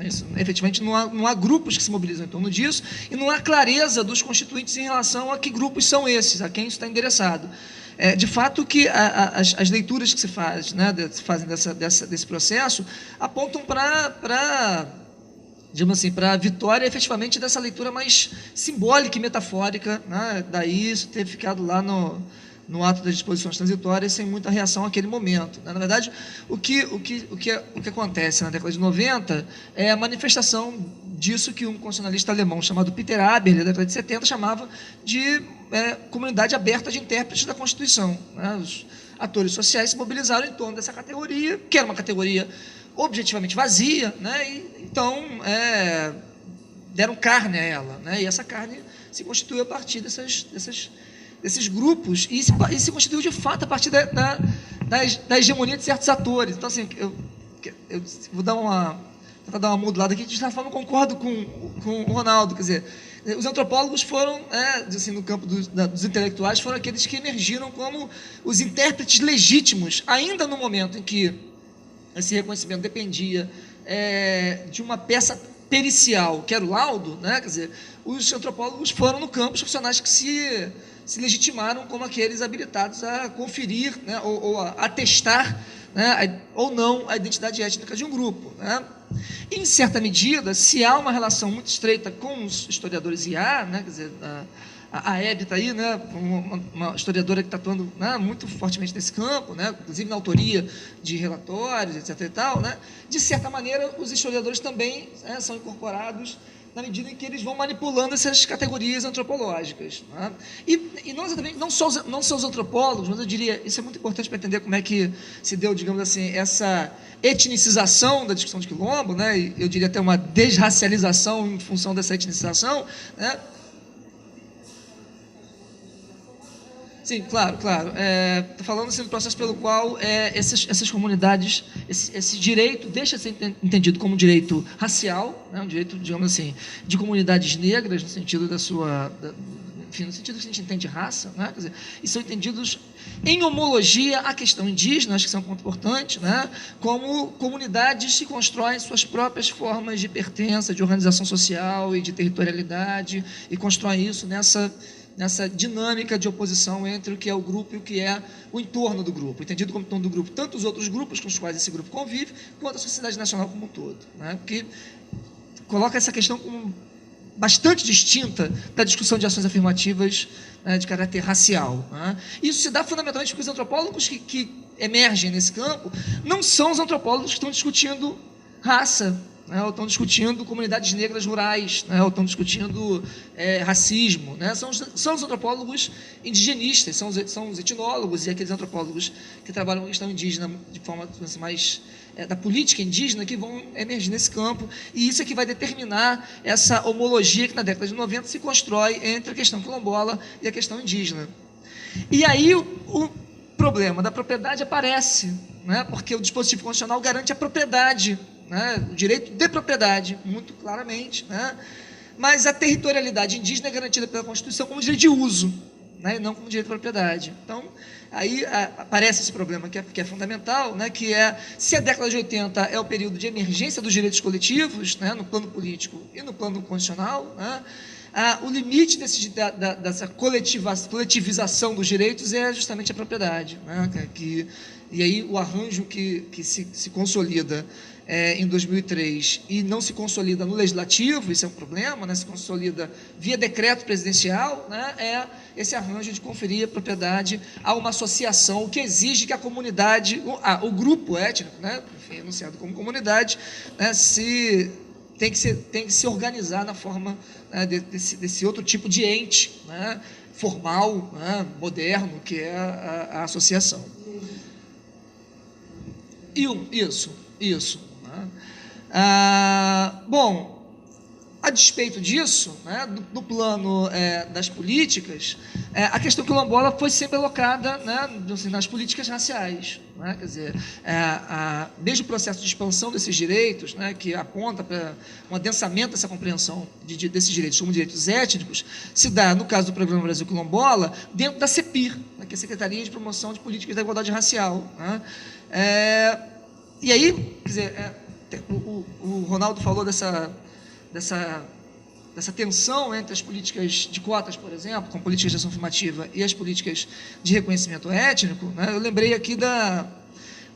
S6: Isso, efetivamente, não há grupos que se mobilizam em torno disso e não há clareza dos constituintes em relação a que grupos são esses, a quem isso está endereçado. De fato, que as leituras que se fazem desse processo apontam para digamos assim, para a vitória, efetivamente, dessa leitura mais simbólica e metafórica, né? Daí isso ter ficado lá no ato das disposições transitórias sem muita reação naquele momento. Na verdade, o que acontece na década de 90 é a manifestação disso que um constitucionalista alemão chamado Peter Haber, na década de 70, chamava de comunidade aberta de intérpretes da Constituição, né? Os atores sociais se mobilizaram em torno dessa categoria, que era uma categoria objetivamente vazia, né? E, então, deram carne a ela, né? E essa carne se constituiu a partir desses grupos e se constituiu, de fato, a partir da hegemonia de certos atores. Então, assim, eu vou tentar dar uma modulada aqui, de certa forma, eu concordo com o Ronaldo. Quer dizer, os antropólogos foram, assim, no campo dos intelectuais, foram aqueles que emergiram como os intérpretes legítimos, ainda no momento em que esse reconhecimento dependia de uma peça pericial, que era o laudo, né? Quer dizer, os antropólogos foram no campo os profissionais que se legitimaram como aqueles habilitados a conferir, né? ou a atestar, né? Ou não a identidade étnica de um grupo, né? Em certa medida, se há uma relação muito estreita com os historiadores IA, né? Quer dizer, a Hebe está aí, né, uma historiadora que está atuando, né, muito fortemente nesse campo, né, inclusive na autoria de relatórios, etc. E tal, né, de certa maneira, os historiadores também, né, são incorporados na medida em que eles vão manipulando essas categorias antropológicas, né? E não exatamente, não só os antropólogos, mas eu diria, isso é muito importante para entender como é que se deu, digamos assim, essa etnicização da discussão de quilombo, né, e eu diria até uma desracialização em função dessa etnicização, né. Sim, claro. Estou falando assim, do processo pelo qual essas comunidades, esse direito deixa de ser entendido como um direito racial, né, um direito, digamos assim, de comunidades negras, no sentido enfim, no sentido que a gente entende raça, né, quer dizer, e são entendidos em homologia à questão indígena, acho que isso é um ponto importante, né, como comunidades que constroem suas próprias formas de pertença, de organização social e de territorialidade, e constroem isso nessa dinâmica de oposição entre o que é o grupo e o que é o entorno do grupo, entendido como entorno do grupo, tanto os outros grupos com os quais esse grupo convive, quanto a sociedade nacional como um todo, né? Porque coloca essa questão como bastante distinta da discussão de ações afirmativas, né, de caráter racial, né? Isso se dá fundamentalmente porque os antropólogos que emergem nesse campo não são os antropólogos que estão discutindo raça, né, ou estão discutindo comunidades negras rurais, né, ou estão discutindo racismo, né, são os antropólogos indigenistas, são os etnólogos e aqueles antropólogos que trabalham com a questão indígena de forma assim, mais da política indígena, que vão emergir nesse campo, e isso é que vai determinar essa homologia que na década de 90 se constrói entre a questão quilombola e a questão indígena. E aí o problema da propriedade aparece, né, porque o dispositivo constitucional garante a propriedade, né, o direito de propriedade, muito claramente, né, mas a territorialidade indígena é garantida pela Constituição como direito de uso, né, e não como direito de propriedade. Então, aí aparece esse problema que é fundamental, né, que é, se a década de 80 é o período de emergência dos direitos coletivos, né, no plano político e no plano constitucional, né, o limite dessa coletivização dos direitos é justamente a propriedade, né, e aí o arranjo que se consolida em 2003 e não se consolida no legislativo, isso é um problema, né, se consolida via decreto presidencial, né, é esse arranjo de conferir a propriedade a uma associação, o que exige que a comunidade, o grupo étnico, né, enfim, enunciado como comunidade, né, tem que se organizar na forma, né, desse outro tipo de ente, né, formal, né, moderno, que é a associação. Isso. Né? Bom, a despeito disso, né, no plano das políticas, a questão quilombola foi sempre alocada, né, assim, nas políticas raciais, né, quer dizer, desde o processo de expansão desses direitos, né, que aponta para um adensamento dessa compreensão desses direitos como direitos étnicos, se dá, no caso do Programa Brasil Quilombola, dentro da CEPIR, né, que é a Secretaria de Promoção de Políticas da Igualdade Racial, né. E aí, quer dizer, o Ronaldo falou dessa tensão entre as políticas de cotas, por exemplo, com políticas de ação afirmativa, e as políticas de reconhecimento étnico, né? Eu lembrei aqui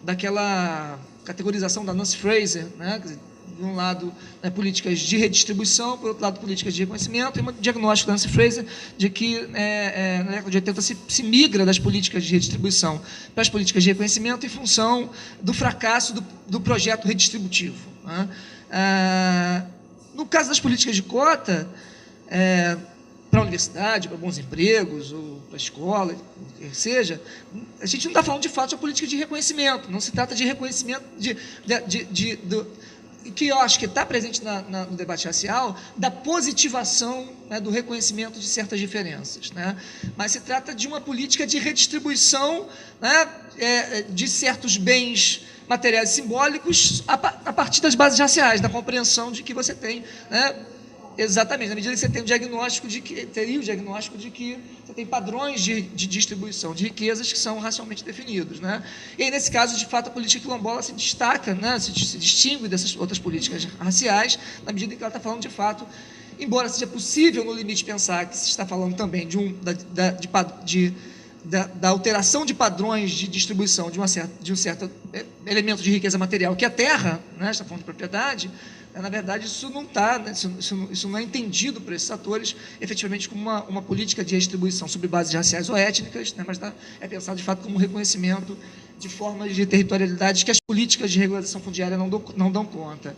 S6: daquela categorização da Nancy Fraser, né? Quer dizer, de um lado, né, políticas de redistribuição, por outro lado, políticas de reconhecimento, e um diagnóstico da Nancy Fraser de que, na década de 80, se migra das políticas de redistribuição para as políticas de reconhecimento em função do fracasso do projeto redistributivo, né? No caso das políticas de cota, para a universidade, para bons empregos, ou para a escola, o que seja, a gente não está falando de fato de uma política de reconhecimento, não se trata de reconhecimento que eu acho que está presente no debate racial, da positivação, né, do reconhecimento de certas diferenças, né? Mas se trata de uma política de redistribuição, né, de certos bens materiais simbólicos a partir das bases raciais, da compreensão de que você tem, né, Exatamente, na medida que você tem o diagnóstico de que você tem padrões de distribuição de riquezas que são racialmente definidos, né? E aí, nesse caso, de fato, a política quilombola se destaca, né? se distingue dessas outras políticas raciais, na medida em que ela está falando de fato, embora seja possível no limite pensar que se está falando também da alteração de padrões de distribuição de um certo elemento de riqueza material, que é a terra, né? Está falando de propriedade. Na verdade, isso não está, né? isso não é entendido por esses atores efetivamente como uma política de redistribuição sobre bases raciais ou étnicas, né? Mas é pensado de fato como um reconhecimento de formas de territorialidade que as políticas de regularização fundiária não dão conta.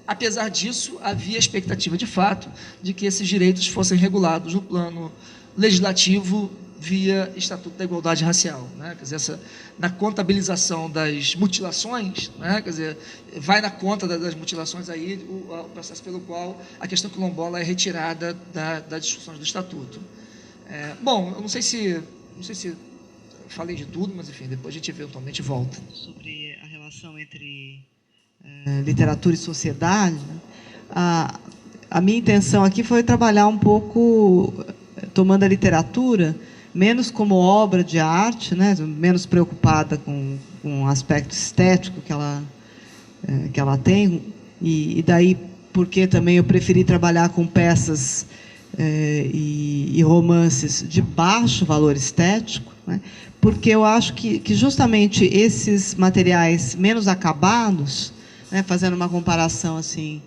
S6: Apesar disso, havia a expectativa de fato de que esses direitos fossem regulados no plano legislativo via Estatuto da Igualdade Racial, né? Quer dizer, na contabilização das mutilações, né? Quer dizer, vai na conta das mutilações aí o processo pelo qual a questão quilombola é retirada das discussões do Estatuto. Bom, eu não sei se falei de tudo, mas enfim, depois a gente eventualmente volta.
S7: Sobre a relação entre literatura e sociedade, né? A minha intenção aqui foi trabalhar um pouco tomando a literatura menos como obra de arte, né, menos preocupada com o aspecto estético que ela tem, e daí porque também eu preferi trabalhar com peças e romances de baixo valor estético, né, porque eu acho que justamente esses materiais menos acabados, né, fazendo uma comparação assim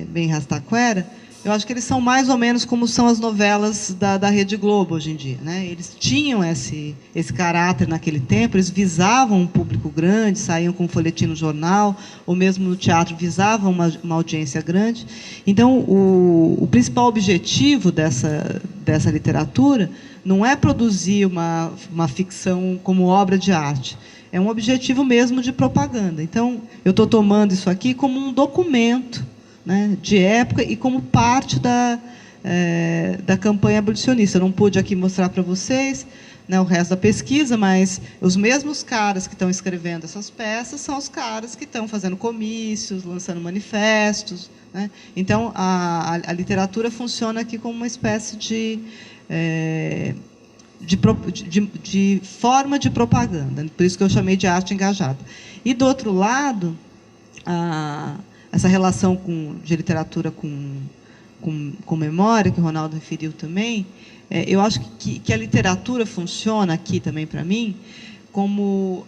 S7: bem rastaquera, eu acho que eles são mais ou menos como são as novelas da Rede Globo hoje em dia, né? Eles tinham esse caráter naquele tempo, eles visavam um público grande, saíam com um folhetim no jornal, ou mesmo no teatro visavam uma audiência grande. Então, o principal objetivo dessa literatura não é produzir uma ficção como obra de arte, é um objetivo mesmo de propaganda. Então, eu estou tomando isso aqui como um documento, né, de época e como parte da campanha abolicionista. Eu não pude aqui mostrar para vocês, né, o resto da pesquisa, mas os mesmos caras que estão escrevendo essas peças são os caras que estão fazendo comícios, lançando manifestos, né? Então, a literatura funciona aqui como uma espécie de forma de propaganda, por isso que eu chamei de arte engajada. E, do outro lado, essa relação de literatura com memória, que o Ronaldo referiu também, eu acho que a literatura funciona aqui também, para mim, como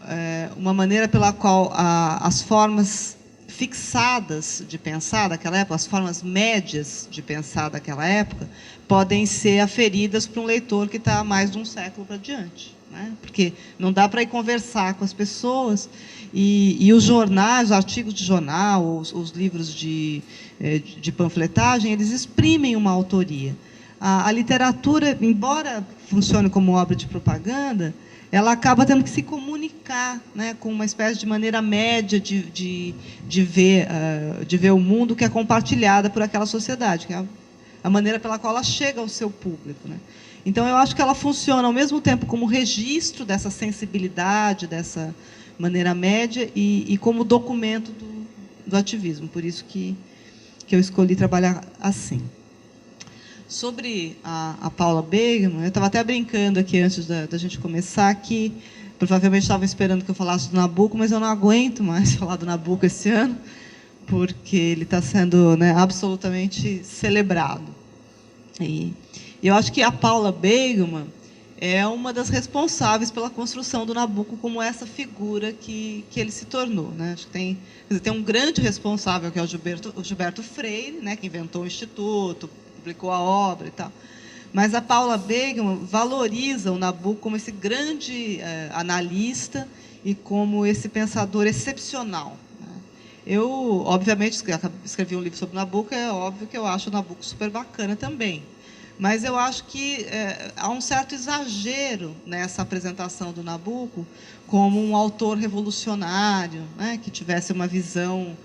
S7: uma maneira pela qual as formas fixadas de pensar daquela época, as formas médias de pensar daquela época, podem ser aferidas para um leitor que está mais de um século para diante, né? Porque não dá para ir conversar com as pessoas. E os jornais, os artigos de jornal, os livros de panfletagem, eles exprimem uma autoria. A literatura, embora funcione como obra de propaganda, ela acaba tendo que se comunicar, né, com uma espécie de maneira média de ver o mundo que é compartilhada por aquela sociedade, que é a maneira pela qual ela chega ao seu público, né? Então, eu acho que ela funciona, ao mesmo tempo, como registro dessa sensibilidade, dessa maneira média, e como documento do ativismo. Por isso que eu escolhi trabalhar assim. Sobre a Paula Begemann, eu estava até brincando aqui antes da gente começar, que provavelmente estavam esperando que eu falasse do Nabucco, mas eu não aguento mais falar do Nabucco esse ano, porque ele está sendo, né, absolutamente celebrado. E eu acho que a Paula Begemann é uma das responsáveis pela construção do Nabucco como essa figura que ele se tornou, né? Acho que tem um grande responsável, que é o Gilberto Freire, né, que inventou o Instituto, publicou a obra e tal. Mas a Paula Begemann valoriza o Nabucco como esse grande analista e como esse pensador excepcional, né? Eu, obviamente, escrevi um livro sobre o Nabucco, é óbvio que eu acho o Nabucco super bacana também. Mas eu acho que há um certo exagero nessa apresentação do Nabucco como um autor revolucionário, né, que tivesse uma visão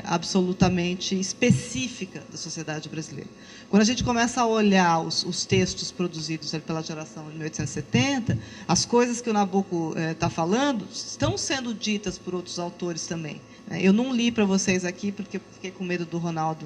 S7: absolutamente específica da sociedade brasileira. Quando a gente começa a olhar os textos produzidos pela geração de 1870, as coisas que o Nabuco está falando estão sendo ditas por outros autores também. Eu não li para vocês aqui, porque eu fiquei com medo do Ronaldo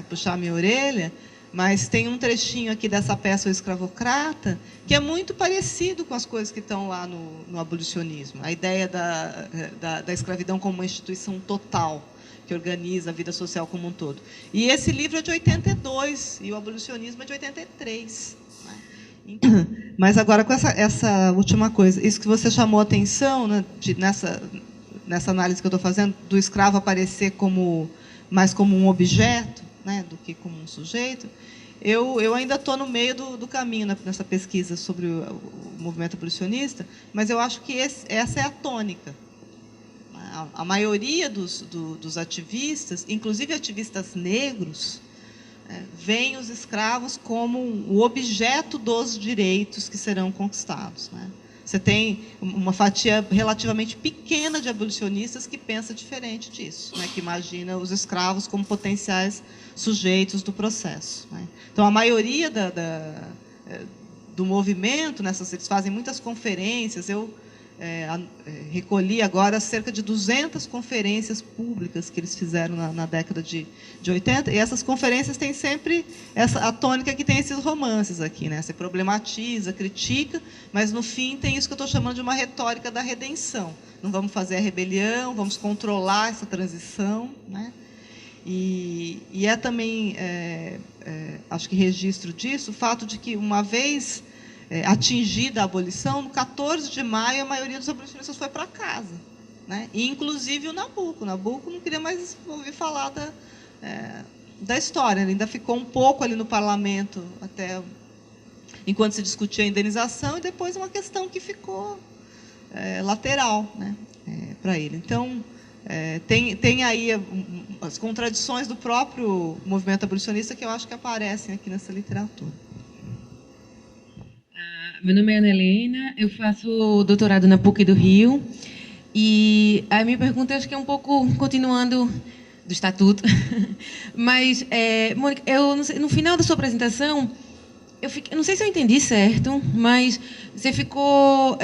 S7: puxar minha orelha, mas tem um trechinho aqui dessa peça, O Escravocrata, que é muito parecido com as coisas que estão lá no abolicionismo. A ideia da escravidão como uma instituição total, que organiza a vida social como um todo. E esse livro é de 82, e o abolicionismo é de 83. Então, mas agora, com essa última coisa, isso que você chamou a atenção, né, nessa análise que eu estou fazendo, do escravo aparecer mais como um objeto, né, do que como um sujeito, eu ainda estou no meio do caminho nessa pesquisa sobre o movimento abolicionista, mas eu acho que essa é a tônica. A maioria dos ativistas, inclusive ativistas negros, veem os escravos como o objeto dos direitos que serão conquistados. Você tem uma fatia relativamente pequena de abolicionistas que pensa diferente disso, que imagina os escravos como potenciais sujeitos do processo. Então, a maioria do movimento, eles fazem muitas conferências. Eu recolhi agora cerca de 200 conferências públicas que eles fizeram na década de 80, e essas conferências têm sempre a tônica que tem esses romances aqui. Você problematiza, critica, mas, no fim, tem isso que eu estou chamando de uma retórica da redenção. Não vamos fazer a rebelião, vamos controlar essa transição. E é também, acho que registro disso, o fato de que, uma vez atingida a abolição, no 14 de maio, a maioria dos abolicionistas foi para casa. E, inclusive, o Nabuco. O Nabuco não queria mais ouvir falar da história. Ele ainda ficou um pouco ali no parlamento, até enquanto se discutia a indenização, e depois uma questão que ficou lateral para ele. Então, tem aí as contradições do próprio movimento abolicionista que eu acho que aparecem aqui nessa literatura.
S8: Meu nome é Ana Helena, eu faço doutorado na PUC do Rio, e a minha pergunta acho que é um pouco continuando do Estatuto, mas, Mônica, no final da sua apresentação, eu não sei se eu entendi certo, mas você ficou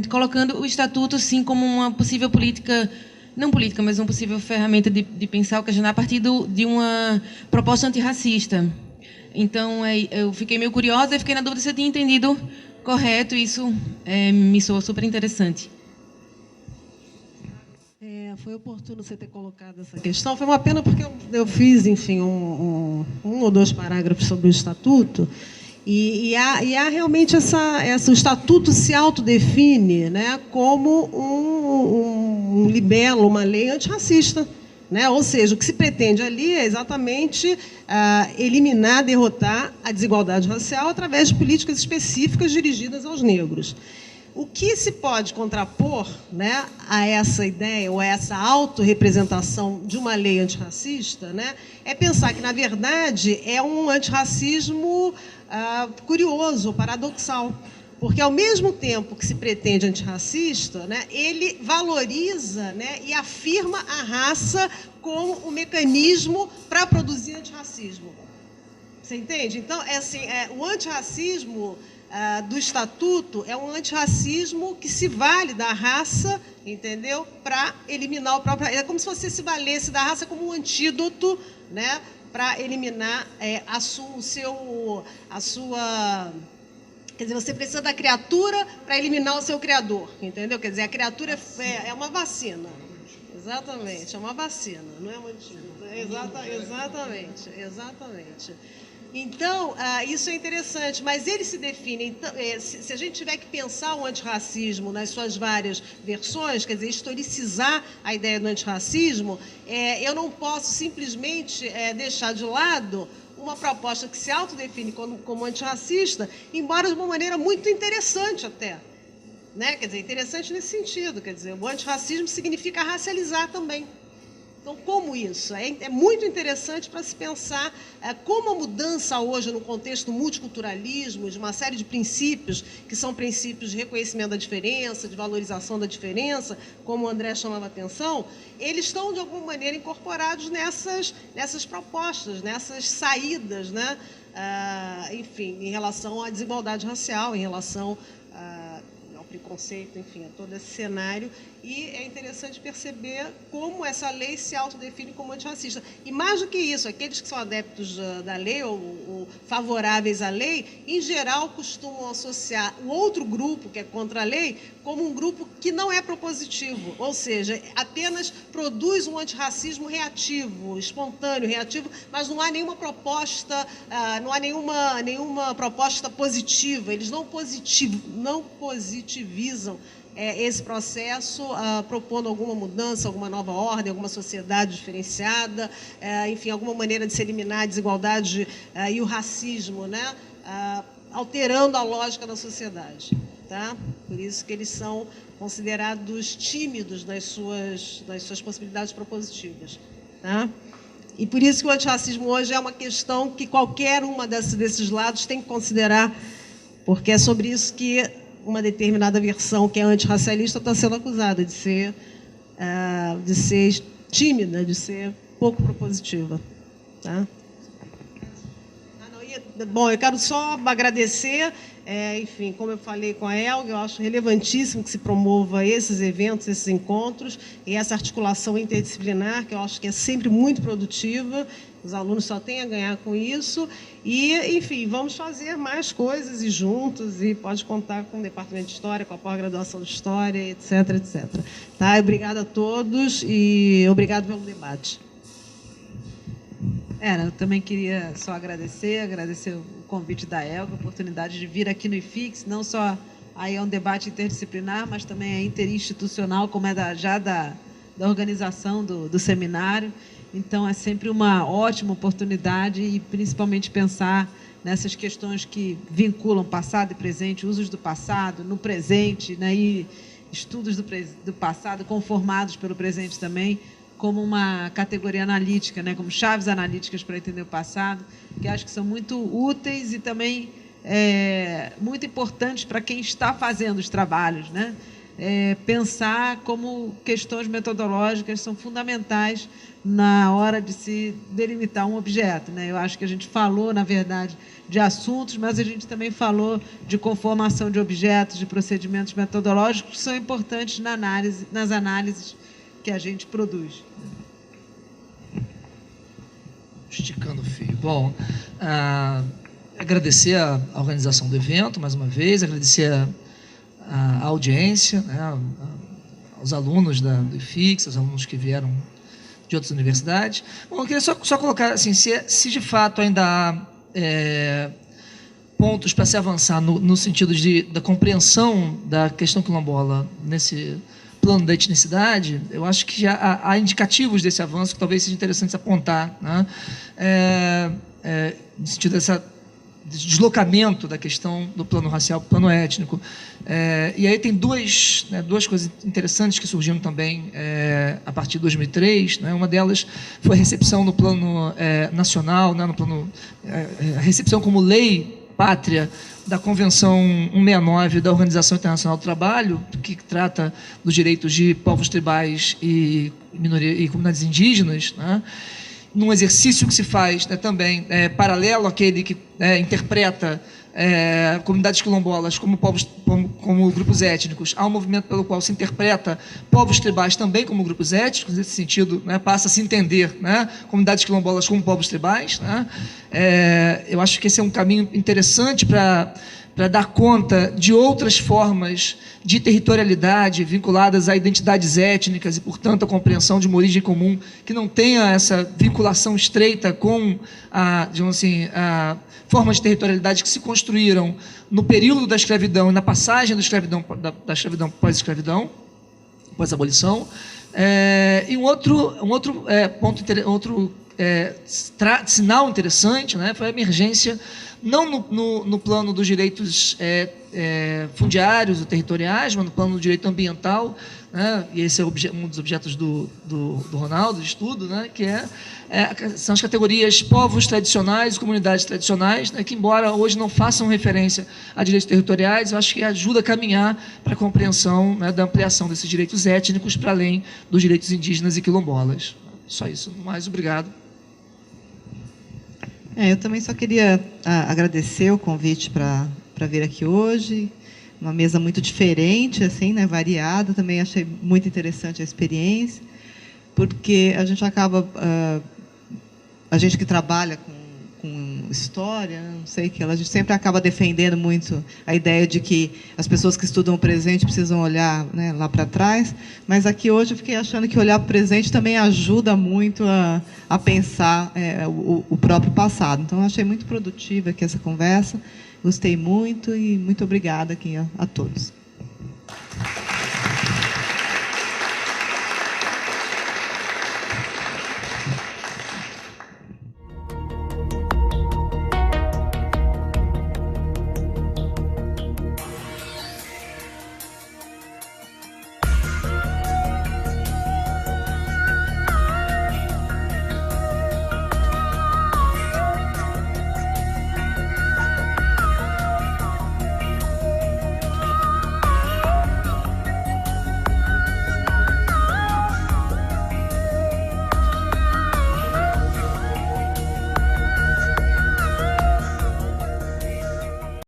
S8: colocando o Estatuto, sim, como uma possível política, não política, mas uma possível ferramenta de pensar o questionar a partir de uma proposta antirracista. Então, eu fiquei meio curiosa e fiquei na dúvida se eu tinha entendido correto. Isso me soou super interessante.
S1: Foi oportuno você ter colocado essa questão. Foi uma pena porque eu fiz, enfim, um ou dois parágrafos sobre o Estatuto, e há realmente o Estatuto se autodefine, como um libelo, uma lei antirracista. Ou seja, o que se pretende ali é exatamente eliminar, derrotar a desigualdade racial através de políticas específicas dirigidas aos negros. O que se pode contrapor a essa ideia, ou a essa autorrepresentação de uma lei antirracista, é pensar que, na verdade, é um antirracismo curioso, paradoxal. Porque, ao mesmo tempo que se pretende antirracista, ele valoriza e afirma a raça como um mecanismo para produzir antirracismo. Você entende? Então, o antirracismo do Estatuto é um antirracismo que se vale da raça, entendeu? Para eliminar o próprio... É como se você se valesse da raça como um antídoto, para eliminar a sua... Quer dizer, você precisa da criatura para eliminar o seu criador, entendeu? Quer dizer, a criatura é uma vacina. Exatamente, é uma vacina, não é uma antídoto. Exatamente. Então, isso é interessante, mas ele se define... Então, se a gente tiver que pensar o antirracismo nas suas várias versões, quer dizer, historicizar a ideia do antirracismo, eu não posso simplesmente deixar de lado uma proposta que se autodefine como antirracista, embora de uma maneira muito interessante até. Quer dizer, interessante nesse sentido. Quer dizer, o antirracismo significa racializar também. Então, como isso? É muito interessante para se pensar como a mudança hoje, no contexto do multiculturalismo, de uma série de princípios, que são princípios de reconhecimento da diferença, de valorização da diferença, como o André chamava a atenção, eles estão, de alguma maneira, incorporados nessas propostas, nessas saídas, né? Enfim, em relação à desigualdade racial, em relação ao preconceito, enfim, a todo esse cenário. E é interessante perceber como essa lei se autodefine como antirracista. E mais do que isso, aqueles que são adeptos da lei ou favoráveis à lei, em geral, costumam associar o outro grupo, que é contra a lei, como um grupo que não é propositivo, ou seja, apenas produz um antirracismo reativo, espontâneo, reativo, mas não há nenhuma proposta, não há nenhuma proposta positiva. Eles não positivizam esse processo, propondo alguma mudança, alguma nova ordem, alguma sociedade diferenciada, enfim, alguma maneira de se eliminar a desigualdade e o racismo, né? Alterando a lógica da sociedade. Tá? Por isso que eles são considerados tímidos nas suas possibilidades propositivas. Tá? E por isso que o antirracismo hoje é uma questão que qualquer uma desses lados tem que considerar, porque é sobre isso que uma determinada versão que é antirracialista está sendo acusada de ser tímida, de ser pouco propositiva. Tá? Bom, eu quero só agradecer, enfim, como eu falei com a Elga, eu acho relevantíssimo que se promova esses eventos, esses encontros, e essa articulação interdisciplinar, que eu acho que é sempre muito produtiva. Os alunos só têm a ganhar com isso. E, enfim, vamos fazer mais coisas e juntos, e pode contar com o Departamento de História, com a pós-graduação de História, etc., etc. Tá? Obrigada a todos e obrigado pelo debate.
S5: Eu também queria só agradecer o convite da Elga, a oportunidade de vir aqui no IFIX, não só aí é um debate interdisciplinar, mas também é interinstitucional, como é da organização do seminário. Então, é sempre uma ótima oportunidade e, principalmente, pensar nessas questões que vinculam passado e presente, usos do passado, no presente, né, e estudos do passado conformados pelo presente também, como uma categoria analítica, né, como chaves analíticas para entender o passado, que acho que são muito úteis e também muito importantes para quem está fazendo os trabalhos, né? Pensar como questões metodológicas são fundamentais na hora de se delimitar um objeto, né? Eu acho que a gente falou, na verdade, de assuntos, mas a gente também falou de conformação de objetos, de procedimentos metodológicos que são importantes nas análises que a gente produz.
S6: Esticando o fio. Bom, agradecer a organização do evento, mais uma vez, agradecer a audiência, né, aos alunos do IFIX, aos alunos que vieram de outras universidades. Bom, eu queria só colocar, assim, se de fato ainda há pontos para se avançar no sentido da compreensão da questão quilombola nesse plano da etnicidade, eu acho que já há indicativos desse avanço que talvez seja interessante apontar, né? No sentido desse deslocamento da questão do plano racial para o plano étnico. E aí tem duas coisas interessantes que surgiram também a partir de 2003. Né? Uma delas foi a recepção no plano nacional, né? A recepção como lei pátria da Convenção 169 da Organização Internacional do Trabalho, que trata dos direitos de povos tribais e comunidades indígenas, né? Num exercício que se faz, né, também paralelo àquele que interpreta comunidades quilombolas como grupos étnicos, há um movimento pelo qual se interpreta povos tribais também como grupos étnicos. Nesse sentido, né, passa a se entender, né, comunidades quilombolas como povos tribais. Né? Eu acho que esse é um caminho interessante para dar conta de outras formas de territorialidade vinculadas a identidades étnicas e, portanto, a compreensão de uma origem comum que não tenha essa vinculação estreita com digamos assim, formas de territorialidade que se construíram no período da escravidão e na passagem da escravidão pós-escravidão, pós-abolição. E um outro sinal interessante, né, foi a emergência não no plano dos direitos fundiários ou territoriais, mas no plano do direito ambiental, né? E esse é um dos objetos do Ronaldo, de estudo, né? Que são as categorias povos tradicionais e comunidades tradicionais, né? Que, embora hoje não façam referência a direitos territoriais, eu acho que ajuda a caminhar para a compreensão, né, da ampliação desses direitos étnicos para além dos direitos indígenas e quilombolas. Só isso. Mais obrigado.
S7: Eu também só queria agradecer o convite para vir aqui hoje. Uma mesa muito diferente, assim, né, variada. Também achei muito interessante a experiência, porque a gente acaba, a gente que trabalha com história, não sei que a gente sempre acaba defendendo muito a ideia de que as pessoas que estudam o presente precisam olhar, né, lá para trás, mas aqui hoje eu fiquei achando que olhar para o presente também ajuda muito a pensar o próprio passado. Então, eu achei muito produtiva aqui essa conversa, gostei muito e muito obrigada aqui a todos.